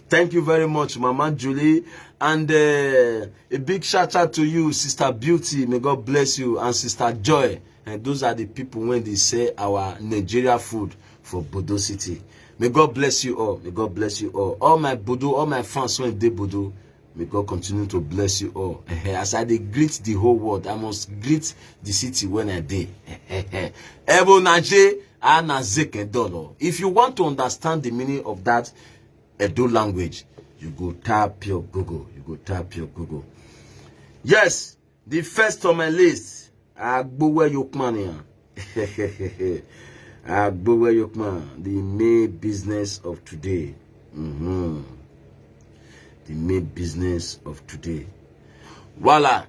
Thank you very much, Mama Julie. And a big shout out to you, Sister Beauty. May God bless you. And Sister Joy. And those are the people when they say our Nigeria food for Bodo City. May God bless you all. May God bless you all. All my Bodo, all my fans when they Bodo. May God continue to bless you all. As I greet the whole world, I must greet the city when I dey. If you want to understand the meaning of that Edo language, you go tap your Google. You go tap your Google. Yes, the first on my list, Agbowe Yokman. Agbowe Yokman, the main business of today. The main business of today. Voila.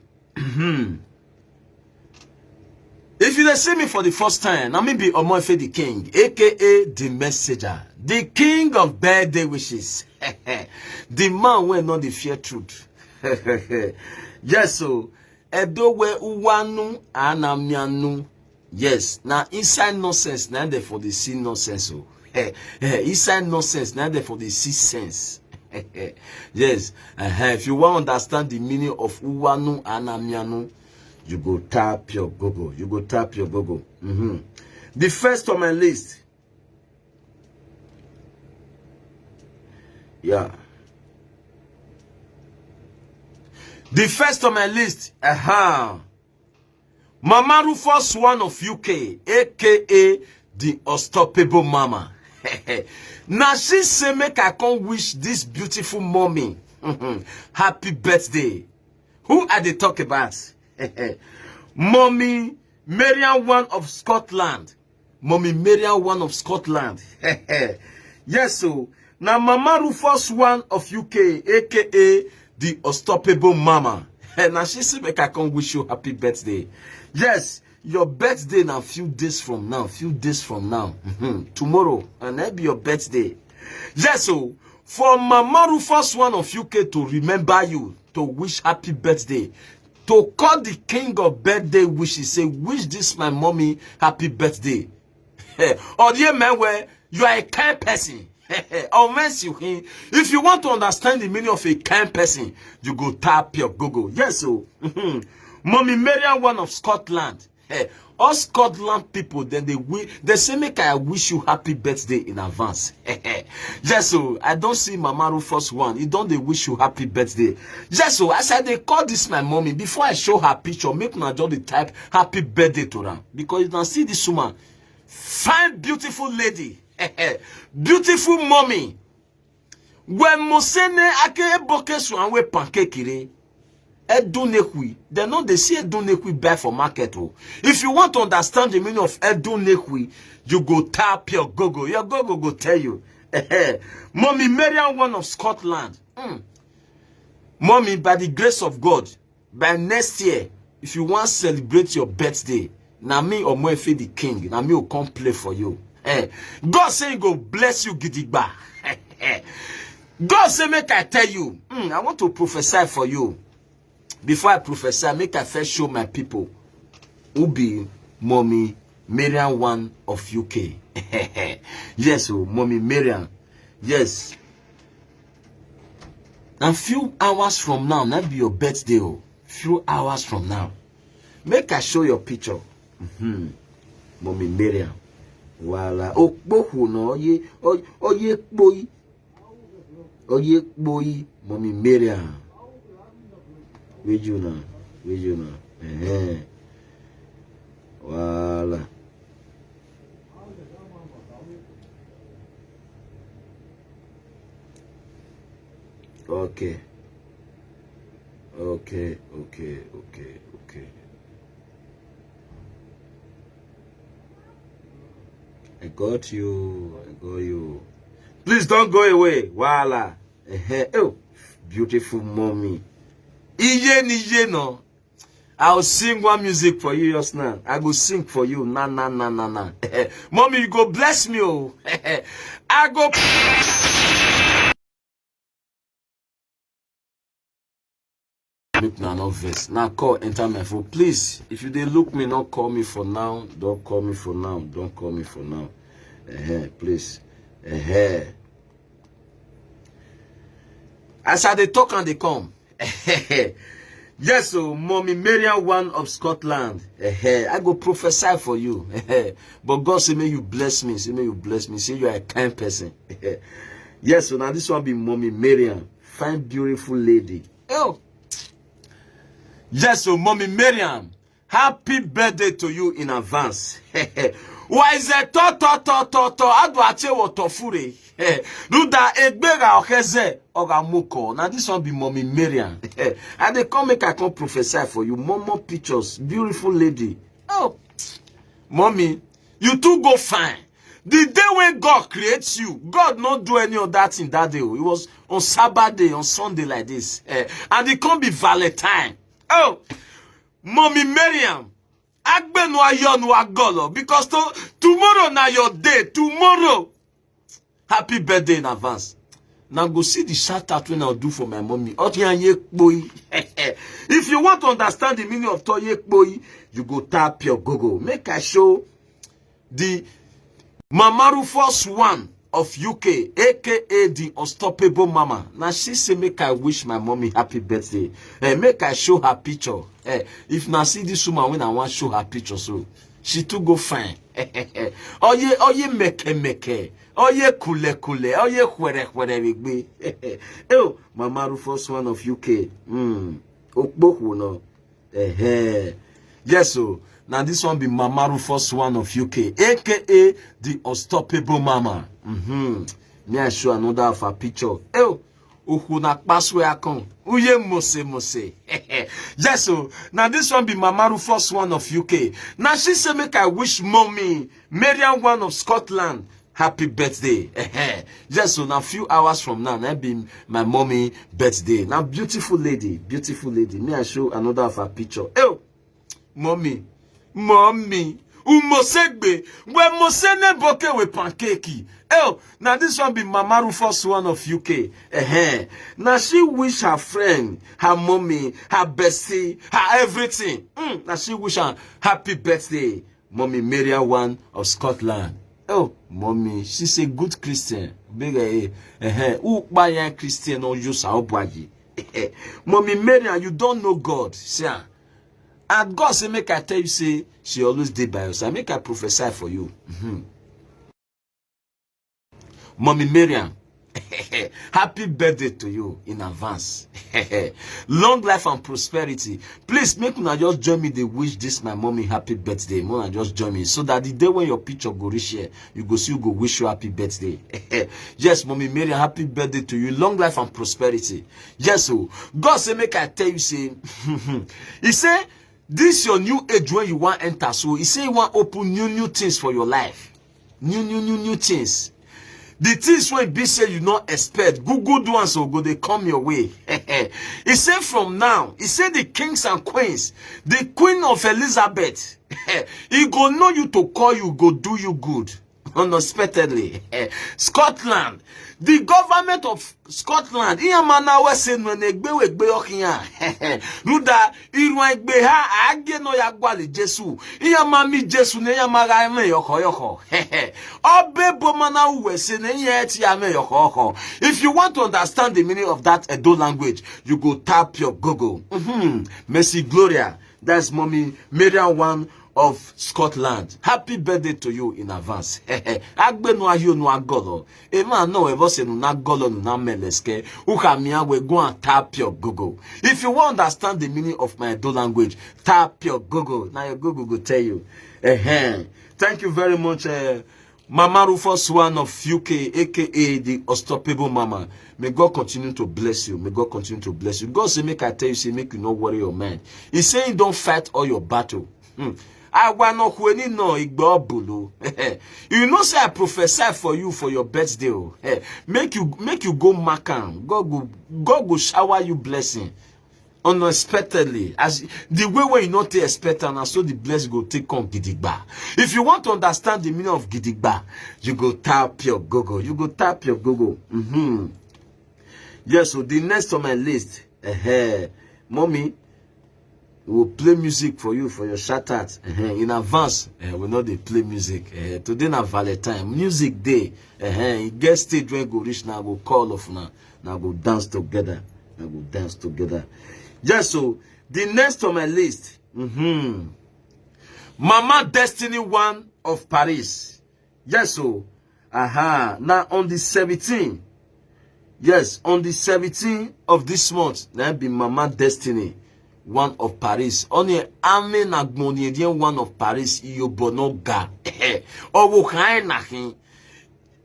If you see me for the first time, I'm be Omoife the King, aka the Messenger, the King of birthday wishes, the man who not the fear truth. Yes, so Edo we uwanu anamianu. Yes, now inside nonsense, now there for the see nonsense. So inside nonsense, now there for the see sense. Yes, if you want to understand the meaning of uwanu anamianu, you go tap your Google. You go tap your Google. The first on my list. Yeah. The first on my list. Mama Rufus one of UK, aka the Unstoppable Mama. Now she say make I come wish this beautiful mommy happy birthday. Who are they talk about? Mommy Marian one of Scotland. Mommy Marian one of Scotland. Yes, so now Mama Rufus one of UK, aka the Unstoppable Mama. Now she say make I come wish you happy birthday. Yes, your birthday now few days from now. Tomorrow, and that be your birthday. Yes, so for Mama Rufus one of UK to remember you, to wish happy birthday, to call the king of birthday wishes, say wish this my mommy happy birthday. Or dear man, where you are a kind person. If you want to understand the meaning of a kind person, you go tap your Google. Yes, so Mommy Marian one of Scotland. All Scotland people, then they say make I wish you happy birthday in advance. Yes, so I don't see Mama Rufus one. He don't they wish you happy birthday. Yes, so I said they call this my mommy. Before I show her picture, make me just the type happy birthday to her. Because you can see this woman, fine, beautiful lady. Beautiful mommy. When Mosene ake boke so anwe pancake Edunekwi. They know they see Edunekwi buy for market. Oh. If you want to understand the meaning of Edunekwi, you go tap your Google. Your Google go tell you. Mommy Marian one of Scotland. Mommy, by the grace of God, by next year, if you want to celebrate your birthday, na me or Moefe the king, na me will come play for you. God say he go bless you gidigba. God say make I tell you, I want to prophesy for you. Before I prophesy, make I first show my people who be Mommy Marian one of UK. Yes, oh, Mommy Marian. Yes. And few hours from now, that be your birthday. Oh. Few hours from now. Make I show your picture. Mommy Marian. Voila. Oh, bohu no. Oye boy. Oye boy. Mommy Marian. Where you now? Voila. Okay. I got you. Please don't go away. Voila. Oh, beautiful mommy. Iye no. I'll sing one music for you just now. I go sing for you. Na. Mommy, you go bless me. Oh. I go. Look now, no verse. Now call, enter my phone. Please, if you dey look me, not call me for now. Don't call me for now. Don't call me for now. Please. As I dey talk and they come. Yes, so Mommy Marian one of Scotland. I go prophesy for you. But God say, may you bless me. Say, may you bless me. Say, you are a kind person. Yes, so now this one be Mommy Marian. Fine, beautiful lady. Oh. Yes, so Mommy Marian, happy birthday to you in advance. Why is it Adwache wotofure? Ruda egbega okeze ogamuko. Now this one be Mommy Marian. And they come make I come prophesy for you. More pictures. Beautiful lady. Oh, Mommy, you too go fine. The day when God creates you, God not do any of that in that day. It was on Sabbath day, on Sunday like this. And it can't be Valentine. Oh, Mommy Marian, Agbenu ayonu agolo, because tomorrow na your day. Tomorrow, happy birthday in advance. Now go see the shout out when I'll do for my mommy. If you want to understand the meaning of Toyek boy, you go tap your Google. Make I show the Mama Rufus one of UK, aka the Unstoppable Mama. Now she say make I wish my mommy happy birthday. Make I show her picture. If now see this woman when I want to show her picture, so she too go fine. Oye meke. Oye kule. Oye kwere. Oh, Mama Rufus one of UK. Okboku no. Yes, so now this one be Mama Rufus one of UK, aka the Unstoppable Mama. Me I show another of her picture. Oh, ukuna paswe akon. Uye mose. Yes, so now this one be Mama Rufus one of UK. Now she say make I wish Mommy Marian one of Scotland happy birthday. Yes, so now few hours from now, that be my mommy birthday. Now beautiful lady. Me I show another of her picture. Oh, mommy, umosegbe, we mosene boke we pancake. Oh, now this one be Mama Rufus one of UK. Now she wish her friend, her mommy, her bestie, her everything. Now she wish her happy birthday, Mommy Marian one of Scotland. Oh, mommy, she's a good Christian. Big Christian or you saw Mommy Marian, you don't know God. See, and God say make I tell you, say she always did by us. I make I prophesy for you. Mommy Marian. Happy birthday to you in advance. Long life and prosperity. Please make una just join me. They wish this my mommy happy birthday. Mona just join me so that the day when your picture go reach here, you go see you go wish you happy birthday. Yes, mommy Mary, happy birthday to you. Long life and prosperity. Yes, so God say make I tell you say, He say this your new age when you want enter. So He say you want open new things for your life. New things. The things when be say you not expect, good ones will go, they come your way. He said from now, he said the kings and queens, the queen of Elizabeth, he go know you to call you, go do you good. Unexpectedly. Scotland, the government of Scotland, iyamana wese nwegbe okiya. Ruda irwegbe ha age no ya gwale Jesu. Iyamami Jesu ne yamaga eme yoko. Obe bomana wese ne yeti ame yoko. If you want to understand the meaning of that Edo language, you go tap your Google. Mercy Gloria. That's mommy Miriam one of Scotland. Happy birthday to you in advance. Agbe no ahio no agolo. Ema no ever say no na golo no na meleske. Ukamia we go and tap your Google. If you want to understand the meaning of my Edo language, tap your Google. Now your Google will tell you. Thank you very much, Mama Rufus one of UK, aka the Unstoppable Mama. May God continue to bless you. May God continue to bless you. God say make I tell you, say make you not worry your mind. He's saying don't fight all your battle. I want no kweni no igbo bulu. You know say I prophesy for you for your birthday. Make you go makan. God go shower you blessing unexpectedly. As the way where you not expect and so the blessing go take on gidigba. If you want to understand the meaning of gidigba, you go tap your Google. You go tap your Google. Yes, so the next on my list, mommy, we will play music for you for your shout out in advance. We know they play music. Today na Valentine music day. It gets stage when go reach now. Go call off now. Now go dance together. Now go dance together. Yes, so the next on my list, Mama Destiny one of Paris. Yes, so now on the 17th. Yes, on the 17th of this month, that be Mama Destiny one of Paris. Only Amen Agmoniedian one of Paris. Iyobonoga.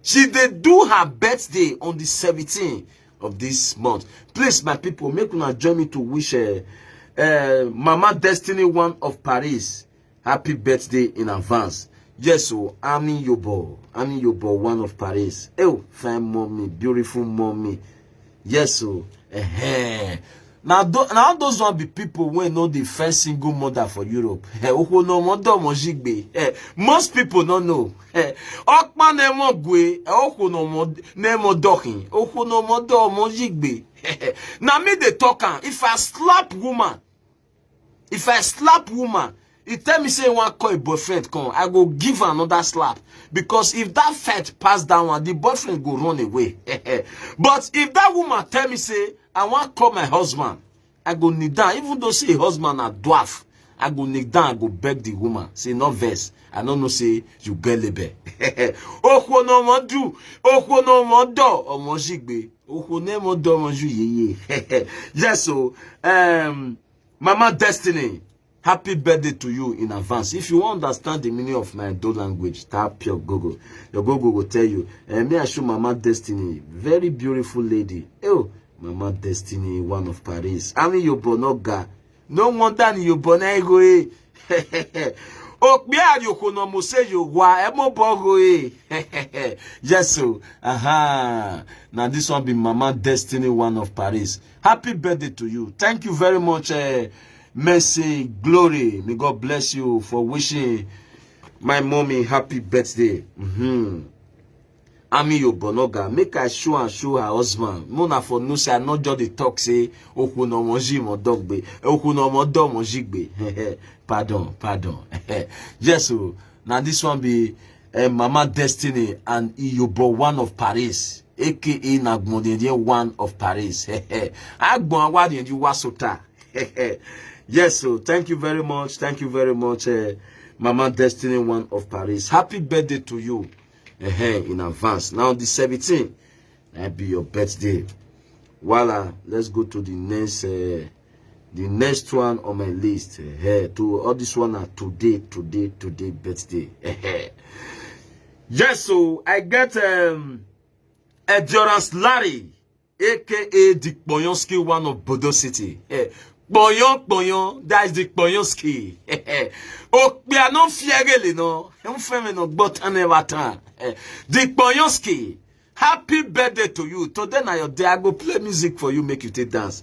She did do her birthday on the 17th of this month. Please, my people, make una join me to wish Mama Destiny one of Paris happy birthday in advance. Yes, so Ami Yobo one of Paris. Oh, fine mommy, beautiful mommy. Yes, so Now those one be people when know the first single mother for Europe. Most people don't know. Now me they talk. If I slap woman, it tell me say one call a boyfriend come, I go give her another slap. Because if that fight pass that one, the boyfriend go run away. But if that woman tell me say I want to call my husband, I go kneel down. Even though say husband a dwarf, I go kneel down, I go beg the woman. Say no verse. I don't know say you get label. Oko no mo do, oko no mo do, omo jigbe. Oko ne mo do mo ju yeye. Yes, so Mama Destiny, happy birthday to you in advance. If you want to understand the meaning of my Edo language, tap your Google. Your Google will tell you. May I show Mama Destiny, very beautiful lady. Oh, Mama Destiny, one of Paris. I mean, you bonoga. No wonder you bonego. Oh, yeah, you could not say you were bogo. Yes, so now this one be Mama Destiny, one of Paris. Happy birthday to you. Thank you very much. Mercy, glory. May God bless you for wishing my mommy happy birthday. Ami Yobonoga, make I show her husband. Mona for no say I not just the talk say oku no moji mo dogbe, oku no mo do mo jigbe. Pardon. Yes, so now this one be Mama Destiny and Iyobo one of Paris, aka Nagmodien one of Paris. Agbon awadi ndi wasota. Yes, so thank you very much. Mama Destiny one of Paris. Happy birthday to you. In advance. Now the 17th. That'll be your birthday. Voila, let's go to the next one on my list. To all this one are today birthday. Yes, so I get Endurance Larry, aka Dick Boyonski, one of Bodo City. Boyon, that is Dick Boyonski. Oh, we are not fiageli, no. I'm family no button never. Dick Boyonski, happy birthday to you. Today na your day. I go play music for you, make you take dance.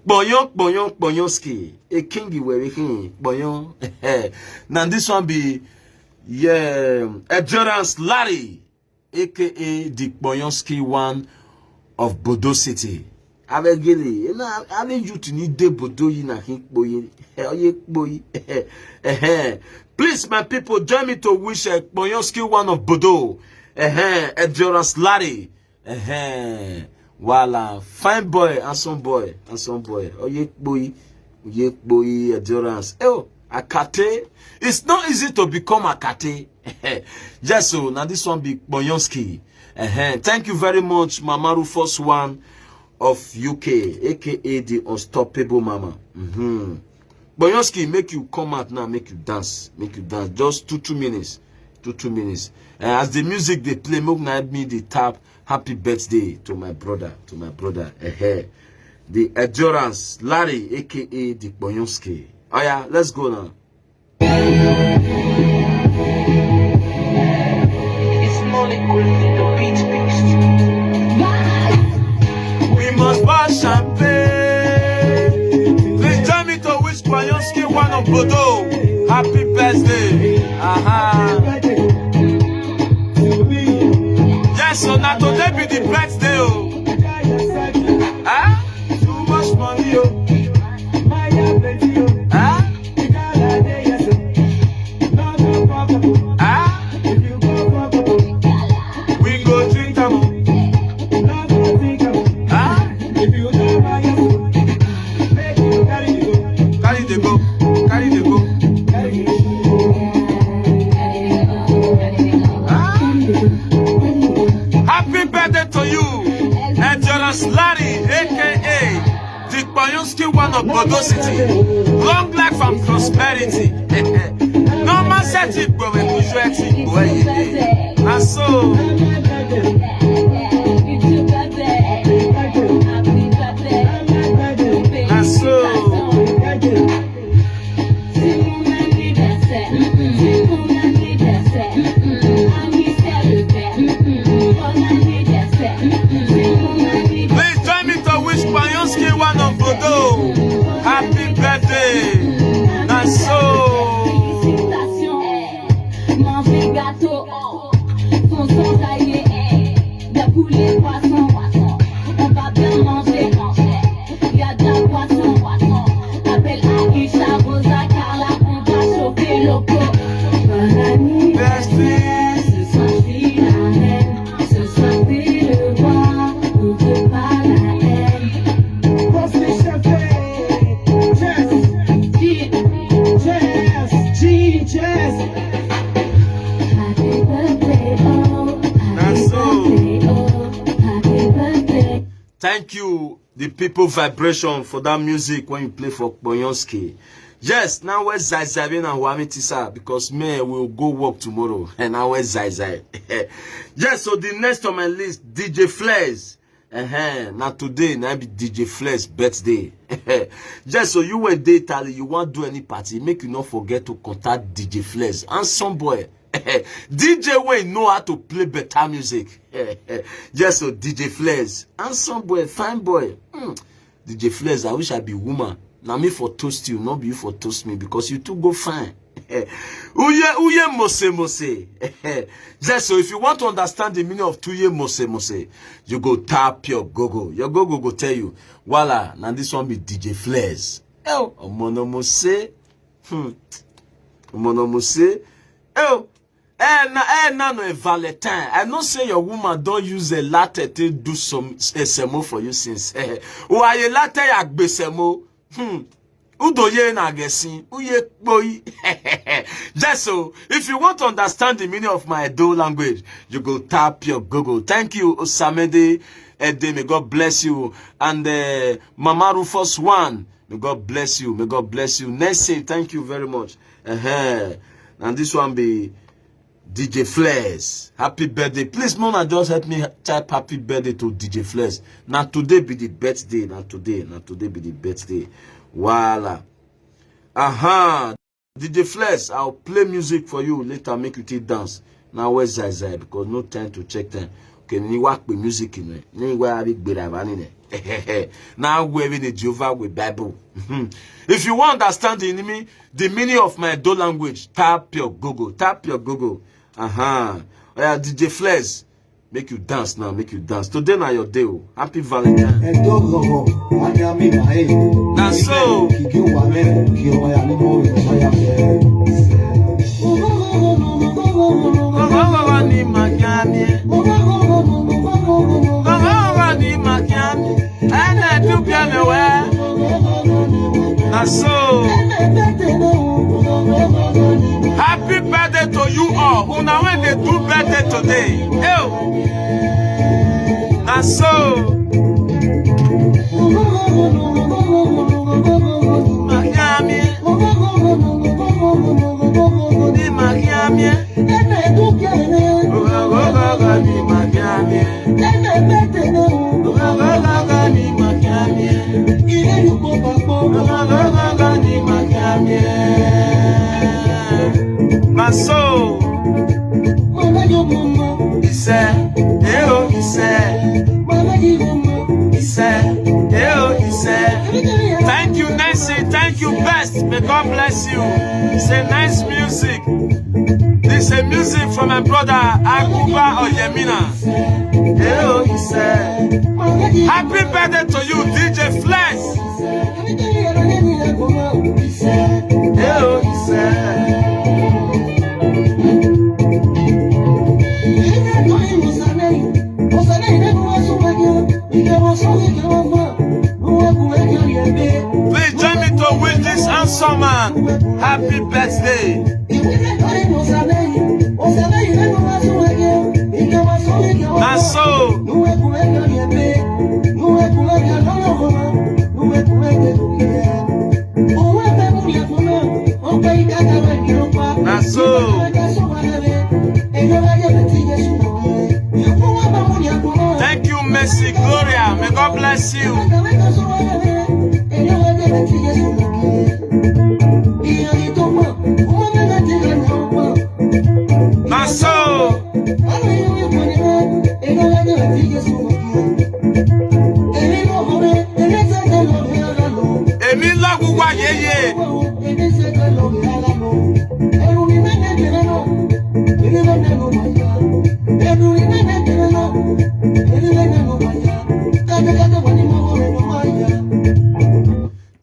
Boyonski, a kingy where he Boyon. Now this one be Endurance Larry, aka Dick Boyonski, one of Bodo City. Avegeli, you know, I need you to need the Bodo in a hink boy. Please, my people, join me to wish Boyonski, one of Bodo. Endurance Larry. Voila, fine boy, handsome boy. Oh, boy, Endurance. Oh, Akate. It's not easy to become Akate. Yes, so now this one be Boyonski. Thank you very much, Mama Rufus one of UK, aka the Unstoppable Mama. Boyonski, make you come out now, make you dance. Just 2 minutes. 2 minutes. As the music they play, make me the tap. Happy birthday to my brother. The Endurance Larry, aka the Boyonski. Oh yeah, let's go now. It's molecule the beat beast. We must buy champagne. Please join me to wish Boyonski, one of Bodo, happy birthday. Yes, so now today be the birthday. Too much money, we go drink them. Carry the go. Happy birthday to you, Endurance Larry, aka Dick Boyonski, one of Bodo City. Long life and prosperity. No man said it, but we could it. And so, please join me to wish Boyonski, one of Bodo, happy birthday. And so, manger gâteau, son sang taillé, de poulet, poisson, on va bien manger, il y a de la poisson, appelle Aisha, Rosa, Carla, on va chauffer loco. Bonne anniversaire, ce soir je suis la reine, ce soir t'es le roi, on veut pas la haine. thank you, the people vibration, for that music when you play for Boyonski. Yes, now where's Zai and Wami Tisa? Because me will go work tomorrow. And now where's Zai? Yes, so the next on my list, DJ Flares. Now today, now be DJ Flares' birthday. Just so you were there, Tally, you want to do any party, make you not forget to contact DJ Flares. And some boy. DJ Way know how to play better music. Just so DJ Flares. And some boy, fine boy. DJ Flares, I wish I be woman. Now me for toast you, not be you for toast me, because you two go fine. Uye mose. Just so if you want to understand the meaning of tuye mose, you go tap your gogo. Your gogo go tell you, voila, now this one be DJ Flares. Oh, omono mose. Oh, no, Valentine. I know say your woman don't use a latte to do some semo for you since. Why a latte yakbe semo? Udoye na gesin, uye boy. Just so, if you want to understand the meaning of my Edo language, you go tap your Google. Thank you, Osamede Ede. May God bless you. And Mama Rufus One, may God bless you. May God bless you. Nessie, thank you very much. And this one be DJ Flares. Happy birthday. Please, Mona, just help me type happy birthday to DJ Flares. Now today be the birthday. Now today be the birthday. Voila. DJ Flares, I'll play music for you later, make you take dance. Now where's Zai? Because no time to check time. Okay, you work with music in it. Now we're in the Jehovah with Bible. If you want to understand the meaning of my Edo language, tap your Google. Tap your Google. DJ Flares, make you dance now. Make you dance. Today now your day. Happy Valentine. That's so. So, happy birthday to you all. Una when they do birthday today. That's so. My soul, he said, thank you, Nancy, thank you, best. May God bless you. It's a nice music. This is a music from my brother Akuba Oyemina. He said, happy birthday to you, DJ Flares. He said, please join me to wish this handsome man happy birthday. And so, thank you, Mercy Gloria. May God bless you.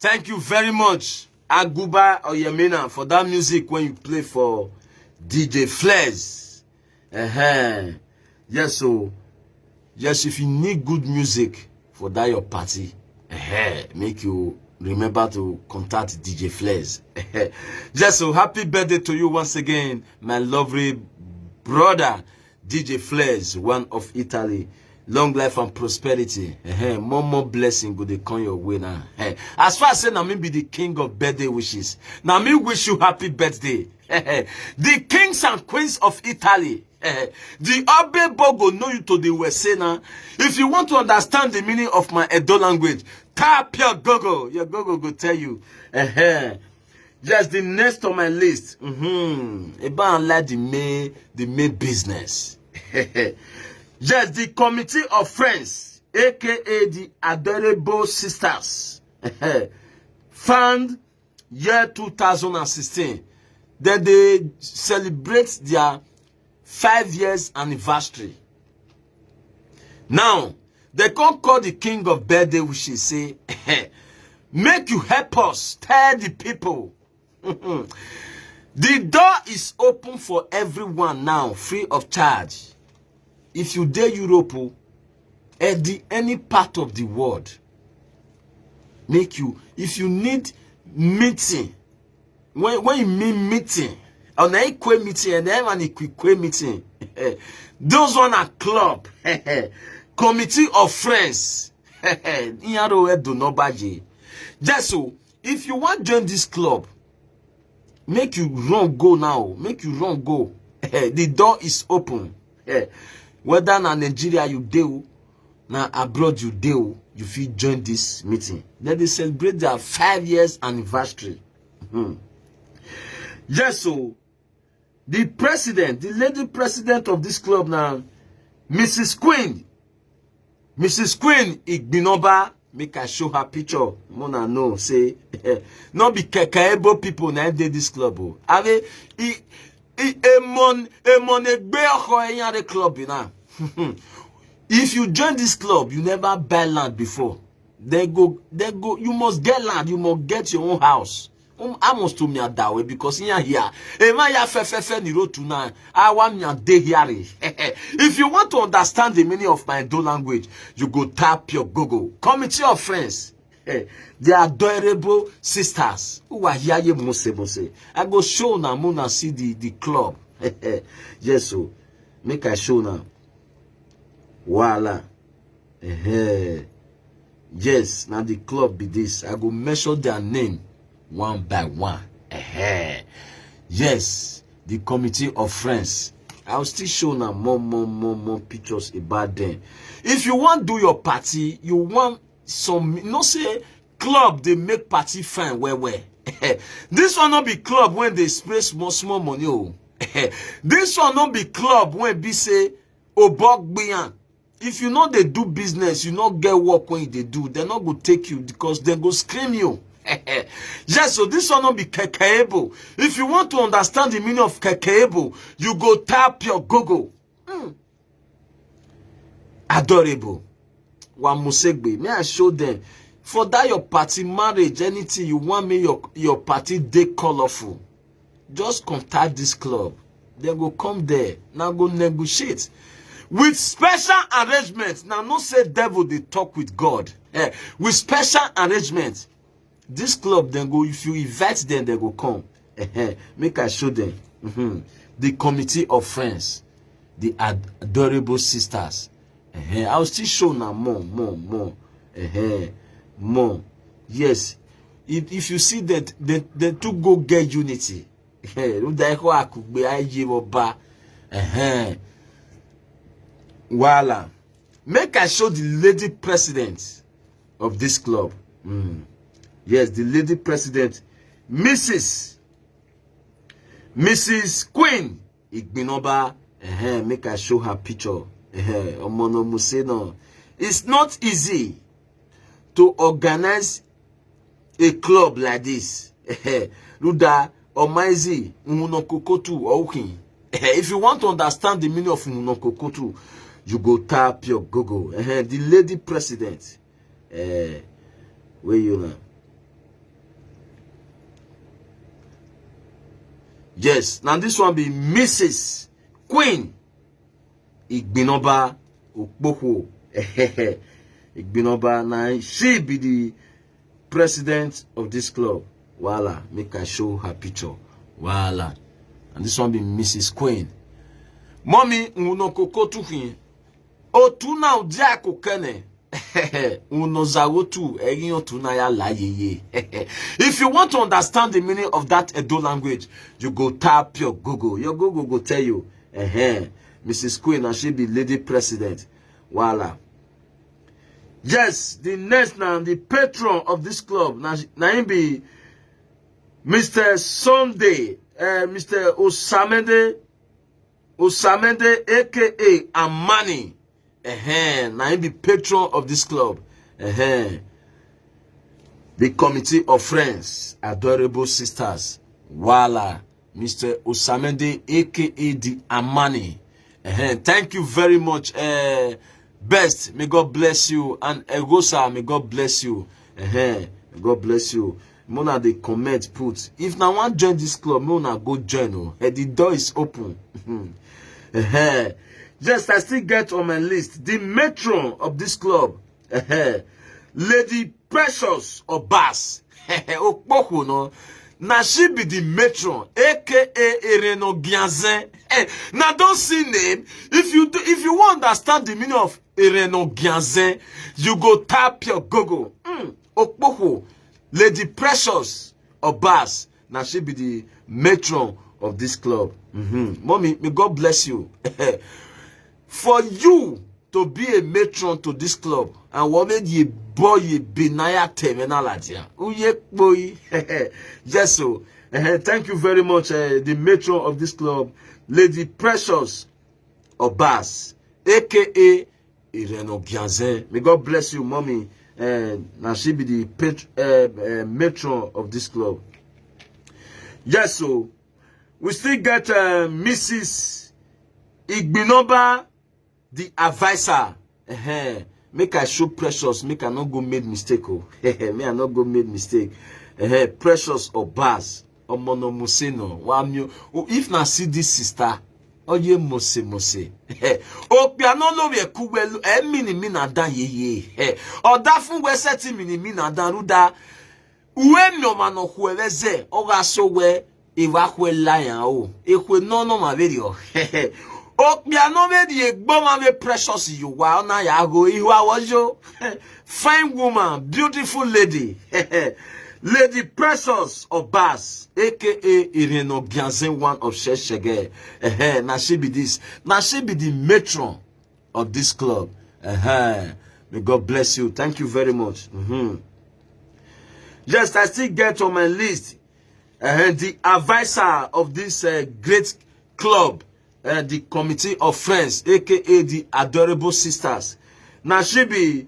Thank you very much, Aguba Oyemina, for that music when you play for DJ Flares. Yes, so yes, if you need good music for that your party, make you remember to contact DJ Flares. Yes, so happy birthday to you once again, my lovely brother DJ Flares, one of Italy. Long life and prosperity. More blessing go they come your way now. As far as say now me be the king of birthday wishes. Now me wish you happy birthday. The kings and queens of Italy. The Abe Bogo know you to the USA now. If you want to understand the meaning of my Edo language, tap your Google. Your Google will tell you. Just the next on my list. About like the main business. Yes, the Committee of Friends, aka the Adorable Sisters, found year 2016. Then they celebrate their 5 years anniversary. Now, they can't call the king of birthday, which is say, make you help us, tell the people. The door is open for everyone now, free of charge. If you dare Europe, any part of the world, if you need meeting. When you mean meeting, on a quick meeting and then a quick meeting, those one are club, committee of friends. Do no budget. Just so if you want to join this club, make you run go now. Make you run go. The door is open. Whether na Nigeria you deal, na abroad you deal, you feel join this meeting. Then they celebrate their 5 years anniversary. Yes, so the president, the lady president of this club now, Mrs. Queen Igbinoba, make I show her picture. Mona know say not be kekaebo people na dey this club. Oh, ave the club now. If you join this club, you never buy land before. They go. You must get land. You must get your own house. I must to me that way because in here, ni road to now. I want me a day here. If you want to understand the meaning of my Edo language, you go tap your Google. Committee of friends. They are adorable sisters who are here. I go show now. Mona see the club. Yes, so make I show now. Voila. Yes, now the club be this. I go measure their name one by one. Yes, the committee of friends. I'll still show now more pictures about them. If you want to do your party, you want some, no say club they make party fine where. This one not be club when they spray small money. Oh. This one not be club when be say obok biyan. If you know they do business, you not get work when they do, they're not going to take you because they go scream you. Yes, so this one not be kekaebo. If you want to understand the meaning of kekaebo, you go tap your Google. Adorable. One musegbe. May I show them? For that your party, marriage, anything you want me your party day colorful. Just contact this club. They go come there. Now go negotiate. With special arrangements. Now no say devil they talk with God. With special arrangements. This club then go, if you invite them, they go come. Make I show them. The committee of friends. The adorable sisters. I'll still show now more. More. Yes. If you see that they two go get unity. Voila. Make I show the lady president of this club. Yes, the lady president, Mrs. Queen Igbinoba. Make I show her picture. It's not easy to organize a club like this. Ruda Omaizi Umunokokotu Okin. If you want to understand the meaning of Umunokokotu, you go tap your Google. The lady president. Where you now? Yes, now this one be Mrs. Queen Igbinoba Okpoko. Igbinoba, now she be the president of this club. Voila, make I show her picture. Voila. And this one be Mrs. Queen. Mommy, unokoko tuhin. O tuna udiako kene. Unozawotu egin tuna ya la ye. If you want to understand the meaning of that Edo language, you go tap your Google. Your Google go tell you. Mrs. Queen, and she be lady president. Voila. Yes, the next now, the patron of this club, now him be Mr. Sunday, Mr. Osamende, aka Amani. Now him be patron of this club. The committee of friends, adorable sisters. Voila, Mr. Osamende, aka the Amani. Thank you very much. Best, may God bless you. And Egosa, may God bless you. May God bless you. Mona the comment put. If now want join this club, Mona go join. The door is open. Just I still get on my list the matron of this club. Lady Precious Obas. Okpoko no. Now she be the matron, aka Ireno Gianzen. Now don't see name. If you want to understand the meaning of Ireno Gianzen, you go tap your Google. Okpoko, Lady Precious Obas. Now she be the matron of this club. Mommy, may God bless you. For you to be a matron to this club, and what made you boy binaya terminaladia? Uye boy. Yes, so thank you very much, the matron of this club, Lady Precious Obas, aka Ireno Gianzen. May God bless you, mommy. Now she be the matron of this club. Yes, so we still get Mrs. Igbinoba, the advisor. Make I show Precious, make I not go made mistake. Oh, may I not go made mistake. Precious Obas, Omono Museno. If na see this sister, oye mose. O piano no we kuwelu mini mina dan ye. O da fun we seti mini mina dan ruda. Uwe mi o mano hueleze. O ga so we iwa hwe lion o. Ehwe no ma video. O piano me di egboma me Precious you wa na ya go iwa wojo. Fine woman, beautiful lady. Lady Precious Obas, aka Ireno Gianzen, one of Sheshege. Now she be this. Now she be the matron of this club. May God bless you. Thank you very much. Yes, I still get on my list the advisor of this great club, the committee of friends, aka the adorable sisters. Now she be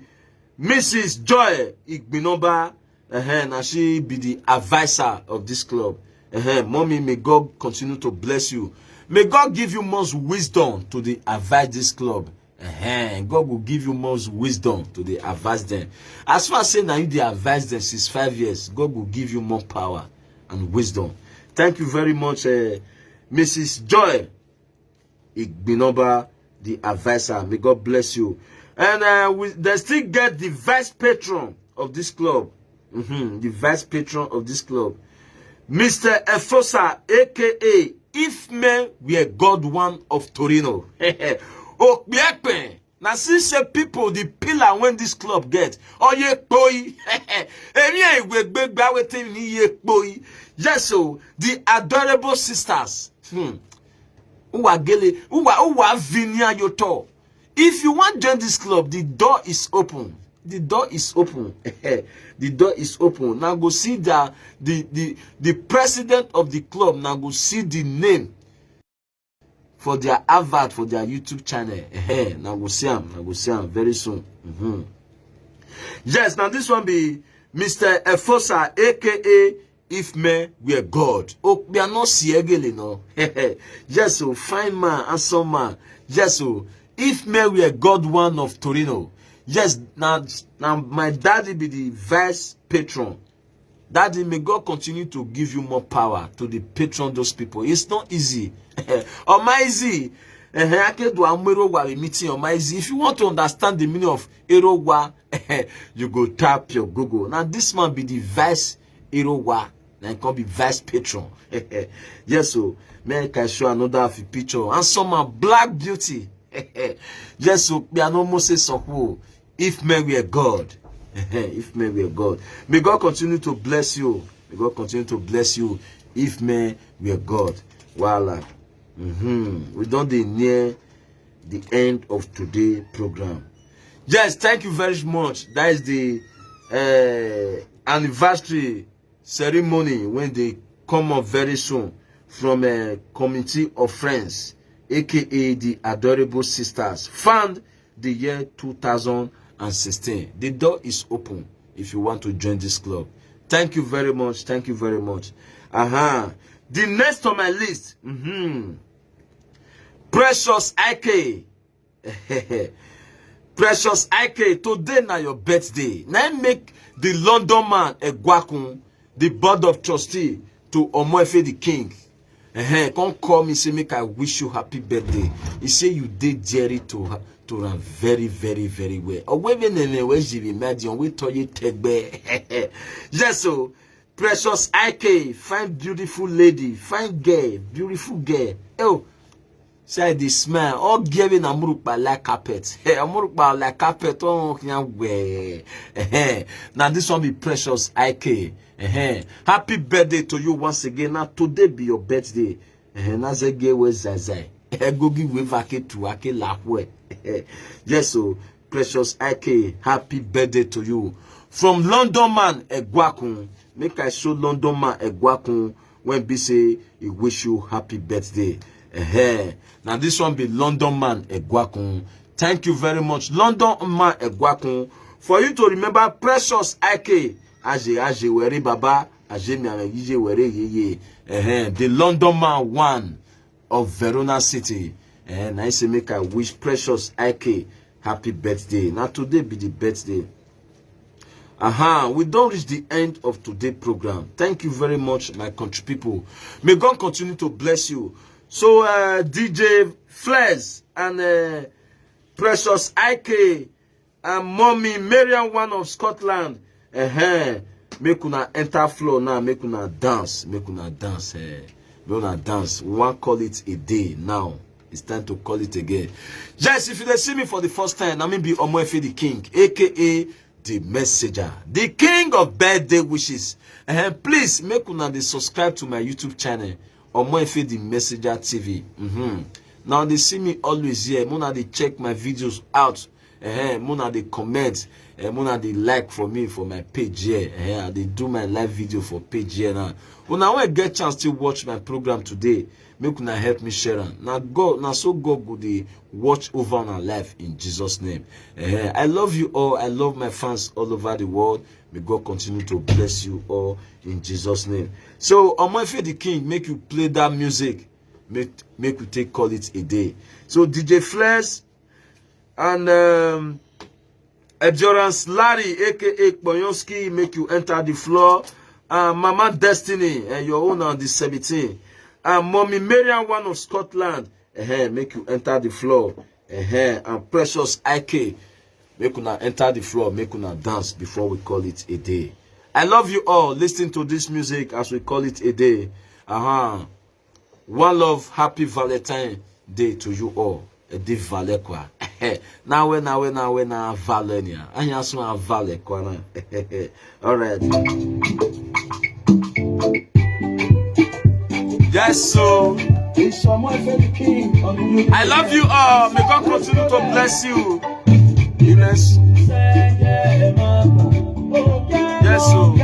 Mrs. Joy Igbinoba. Now she be the advisor of this club. Mommy, may God continue to bless you. May God give you more wisdom to the advise this club. God will give you more wisdom to the advise them. As far as saying that you the advise them since 5 years, God will give you more power and wisdom. Thank you very much, Mrs. Joy Igbinoba, the advisor. May God bless you. And they still get the vice patron of this club. The vice patron of this club, Mr. Efosa, aka If Men Were God One of Torino. Oh, now since people the pillar when this club get, oh ye boy, yes, so the adorable sisters, who are vinia yoto. If you want to join this club, the door is open. The door is open. The door is open. Now go see the president of the club. Now go see the name for their advert for their YouTube channel. Now go see him. Now go see him very soon. Yes. Now this one be Mr. Efosa, aka If Men Were God. Oh, we are not siegele no. Yes, so fine man, handsome man. Yes, so If Men Were God One of Torino. Yes, now my daddy be the vice patron. Daddy, may God continue to give you more power to the patron those people. It's not easy. On my easy. If you want to understand the meaning of Erowa, you go tap your Google. Now this man be the vice Erowa. Now it can be vice patron. Yes, so may I can show another picture. And some black beauty. Yes, so we are no more say so. If men were God. If men were God. May God continue to bless you. May God continue to bless you. If men were God. Voila. We don't near the end of today's program. Yes, thank you very much. That is the anniversary ceremony when they come up very soon from a committee of friends, aka the adorable sisters, found the year 2016. The door is open if you want to join this club. Thank you very much. Thank you very much. The next on my list, Precious IK. Precious IK, today now your birthday. Now make the London man Egwakun, the board of trustee to Omoefe the king. Come call me, say make I wish you happy birthday. He say you did Jerry to run very, very, very well. Or women in the way she imagine we told you tegbe. Yes, so Precious IK, fine beautiful lady, fine girl, beautiful girl. Oh, say the smile, all giving amurukpa like carpet. Hey, amurukpa like carpet. Oh, now this one be Precious IK. Happy birthday to you once again. Now today be your birthday. Now say get where Zazai. Go give way vacate to ake lahwe. Yes, so Precious IK, happy birthday to you. From London man Egwakun. Make I show London man Egwakun when be say he wish you happy birthday. Now this one be London man Egwakun. Thank you very much, London man Egwakun, for you to remember Precious IK. Aje were baba, aje mi ame were ye. The London man one of Verona City. And I say make I wish Precious IK happy birthday. Now today be the birthday. We don't reach the end of today's program. Thank you very much, my country people. May God continue to bless you. So DJ Flares and Precious IK and Mommy Marian one of Scotland. Make una enter floor now. Make una dance. Make una dance. Make una dance. We want call it a day now. It's time to call it again. Yes, if you see me for the first time, I mean be Omoefe the King, aka the Messenger, the King of birthday wishes. Please make una dey subscribe to my YouTube channel, Omoefe the Messenger TV. Now they see me always here. Muna they check my videos out. Muna they comment. Muna they like for me for my page here. They do my live video for page here now. Una when get chance to watch my program today, make una help me share am. Now God, now so God go dey watch over our life in Jesus' name. I love you all. I love my fans all over the world. May God continue to bless you all in Jesus' name. So Omoefe the King, make you play that music. Make you take call it a day. So DJ Flares and Endurance Larry, aka Boyonski, make you enter the floor. Mama Destiny, your own on the 17th. Mommy Marian one of Scotland, make you enter the floor. And Precious IK, make una enter the floor, make una dance before we call it a day. I love you all. Listen to this music as we call it a day. One love, happy Valentine Day to you all. A day vale kwa. Na valenia. Anya so vale kwa na. All right. Yes, so I love you all. May God continue to bless you. Yes. Yes, so.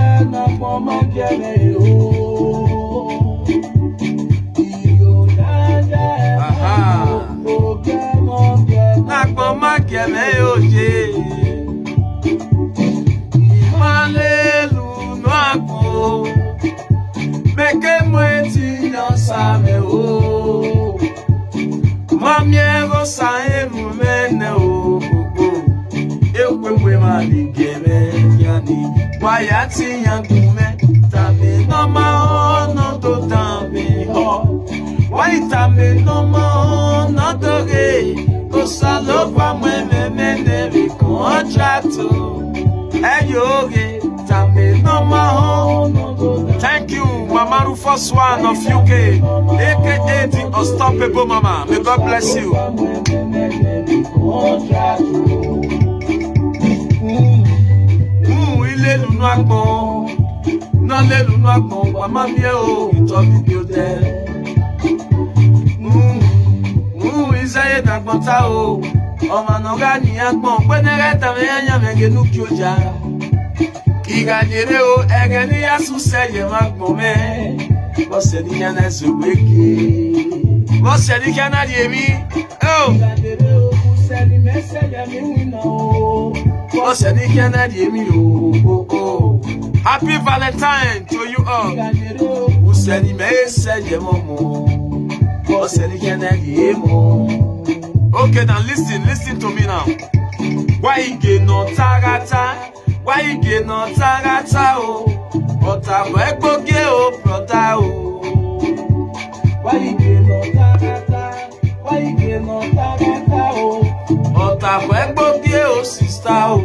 Meke mweti nyosame o Mamiego sa emu mene o Ekwemwe maligeme yani Wayati yangume Tame noma no to tame ho Waitame noma no doge Kosalo kwa mweme mene vi contracto Eyoge Tame noma ho Thank you, Mama Rufus One of UK, aka the Unstoppable Mama. May God bless you. Ile lunu agbon, na le lunu agbon, mama mi o, itobi bi o de. Isaye dagbon ta o, ọmọ noga ni agbon, penere tame yanya mege nuki oja. Iganyere o egeni yasu seye magbome Bose ni yana zubeki Bose ni kana diemi Oh Iganyere o buse ni meseye mi wina o Bose ni kana diemi o Happy Valentine to you all Iganyere o buse ni meseye momo Bose ni kana diemo Okay, now listen to me now Why ige no tagata Why you get no tagata o? But I work boge o, brother o. Why you get no tagata? Why you get no tagata o? Ota kwegbo bie o sister o.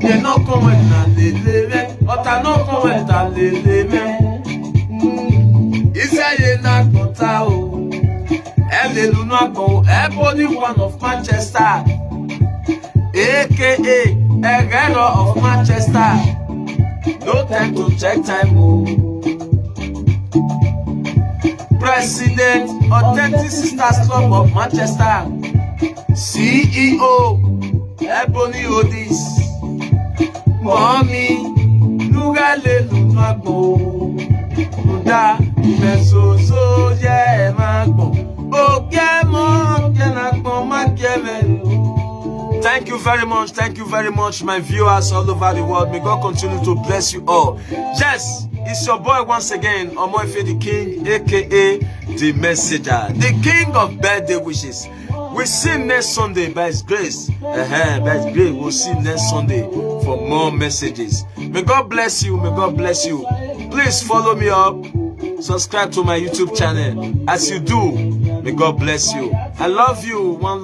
Ye no comment na lele. Ota no comment na lele. Isaye na kota o. Elelu no akon. Ebony one of Manchester. AKA Herrera of Manchester. No time to check time o. President Authentic Sisters Club of Manchester. CEO Ebony Odis. Mommy Nugale Lunagbo. Nuda Mesoso ye magbo. Ogemo Kenagbo Makeme. Thank you very much, my viewers all over the world. May God continue to bless you all. Yes, it's your boy once again, Omoife the King, aka the Messenger, the King of birthday wishes. We'll see next Sunday by His grace. By His grace, we'll see next Sunday for more messages. May God bless you. May God bless you. Please follow me up. Subscribe to my YouTube channel. As you do, may God bless you. I love you. One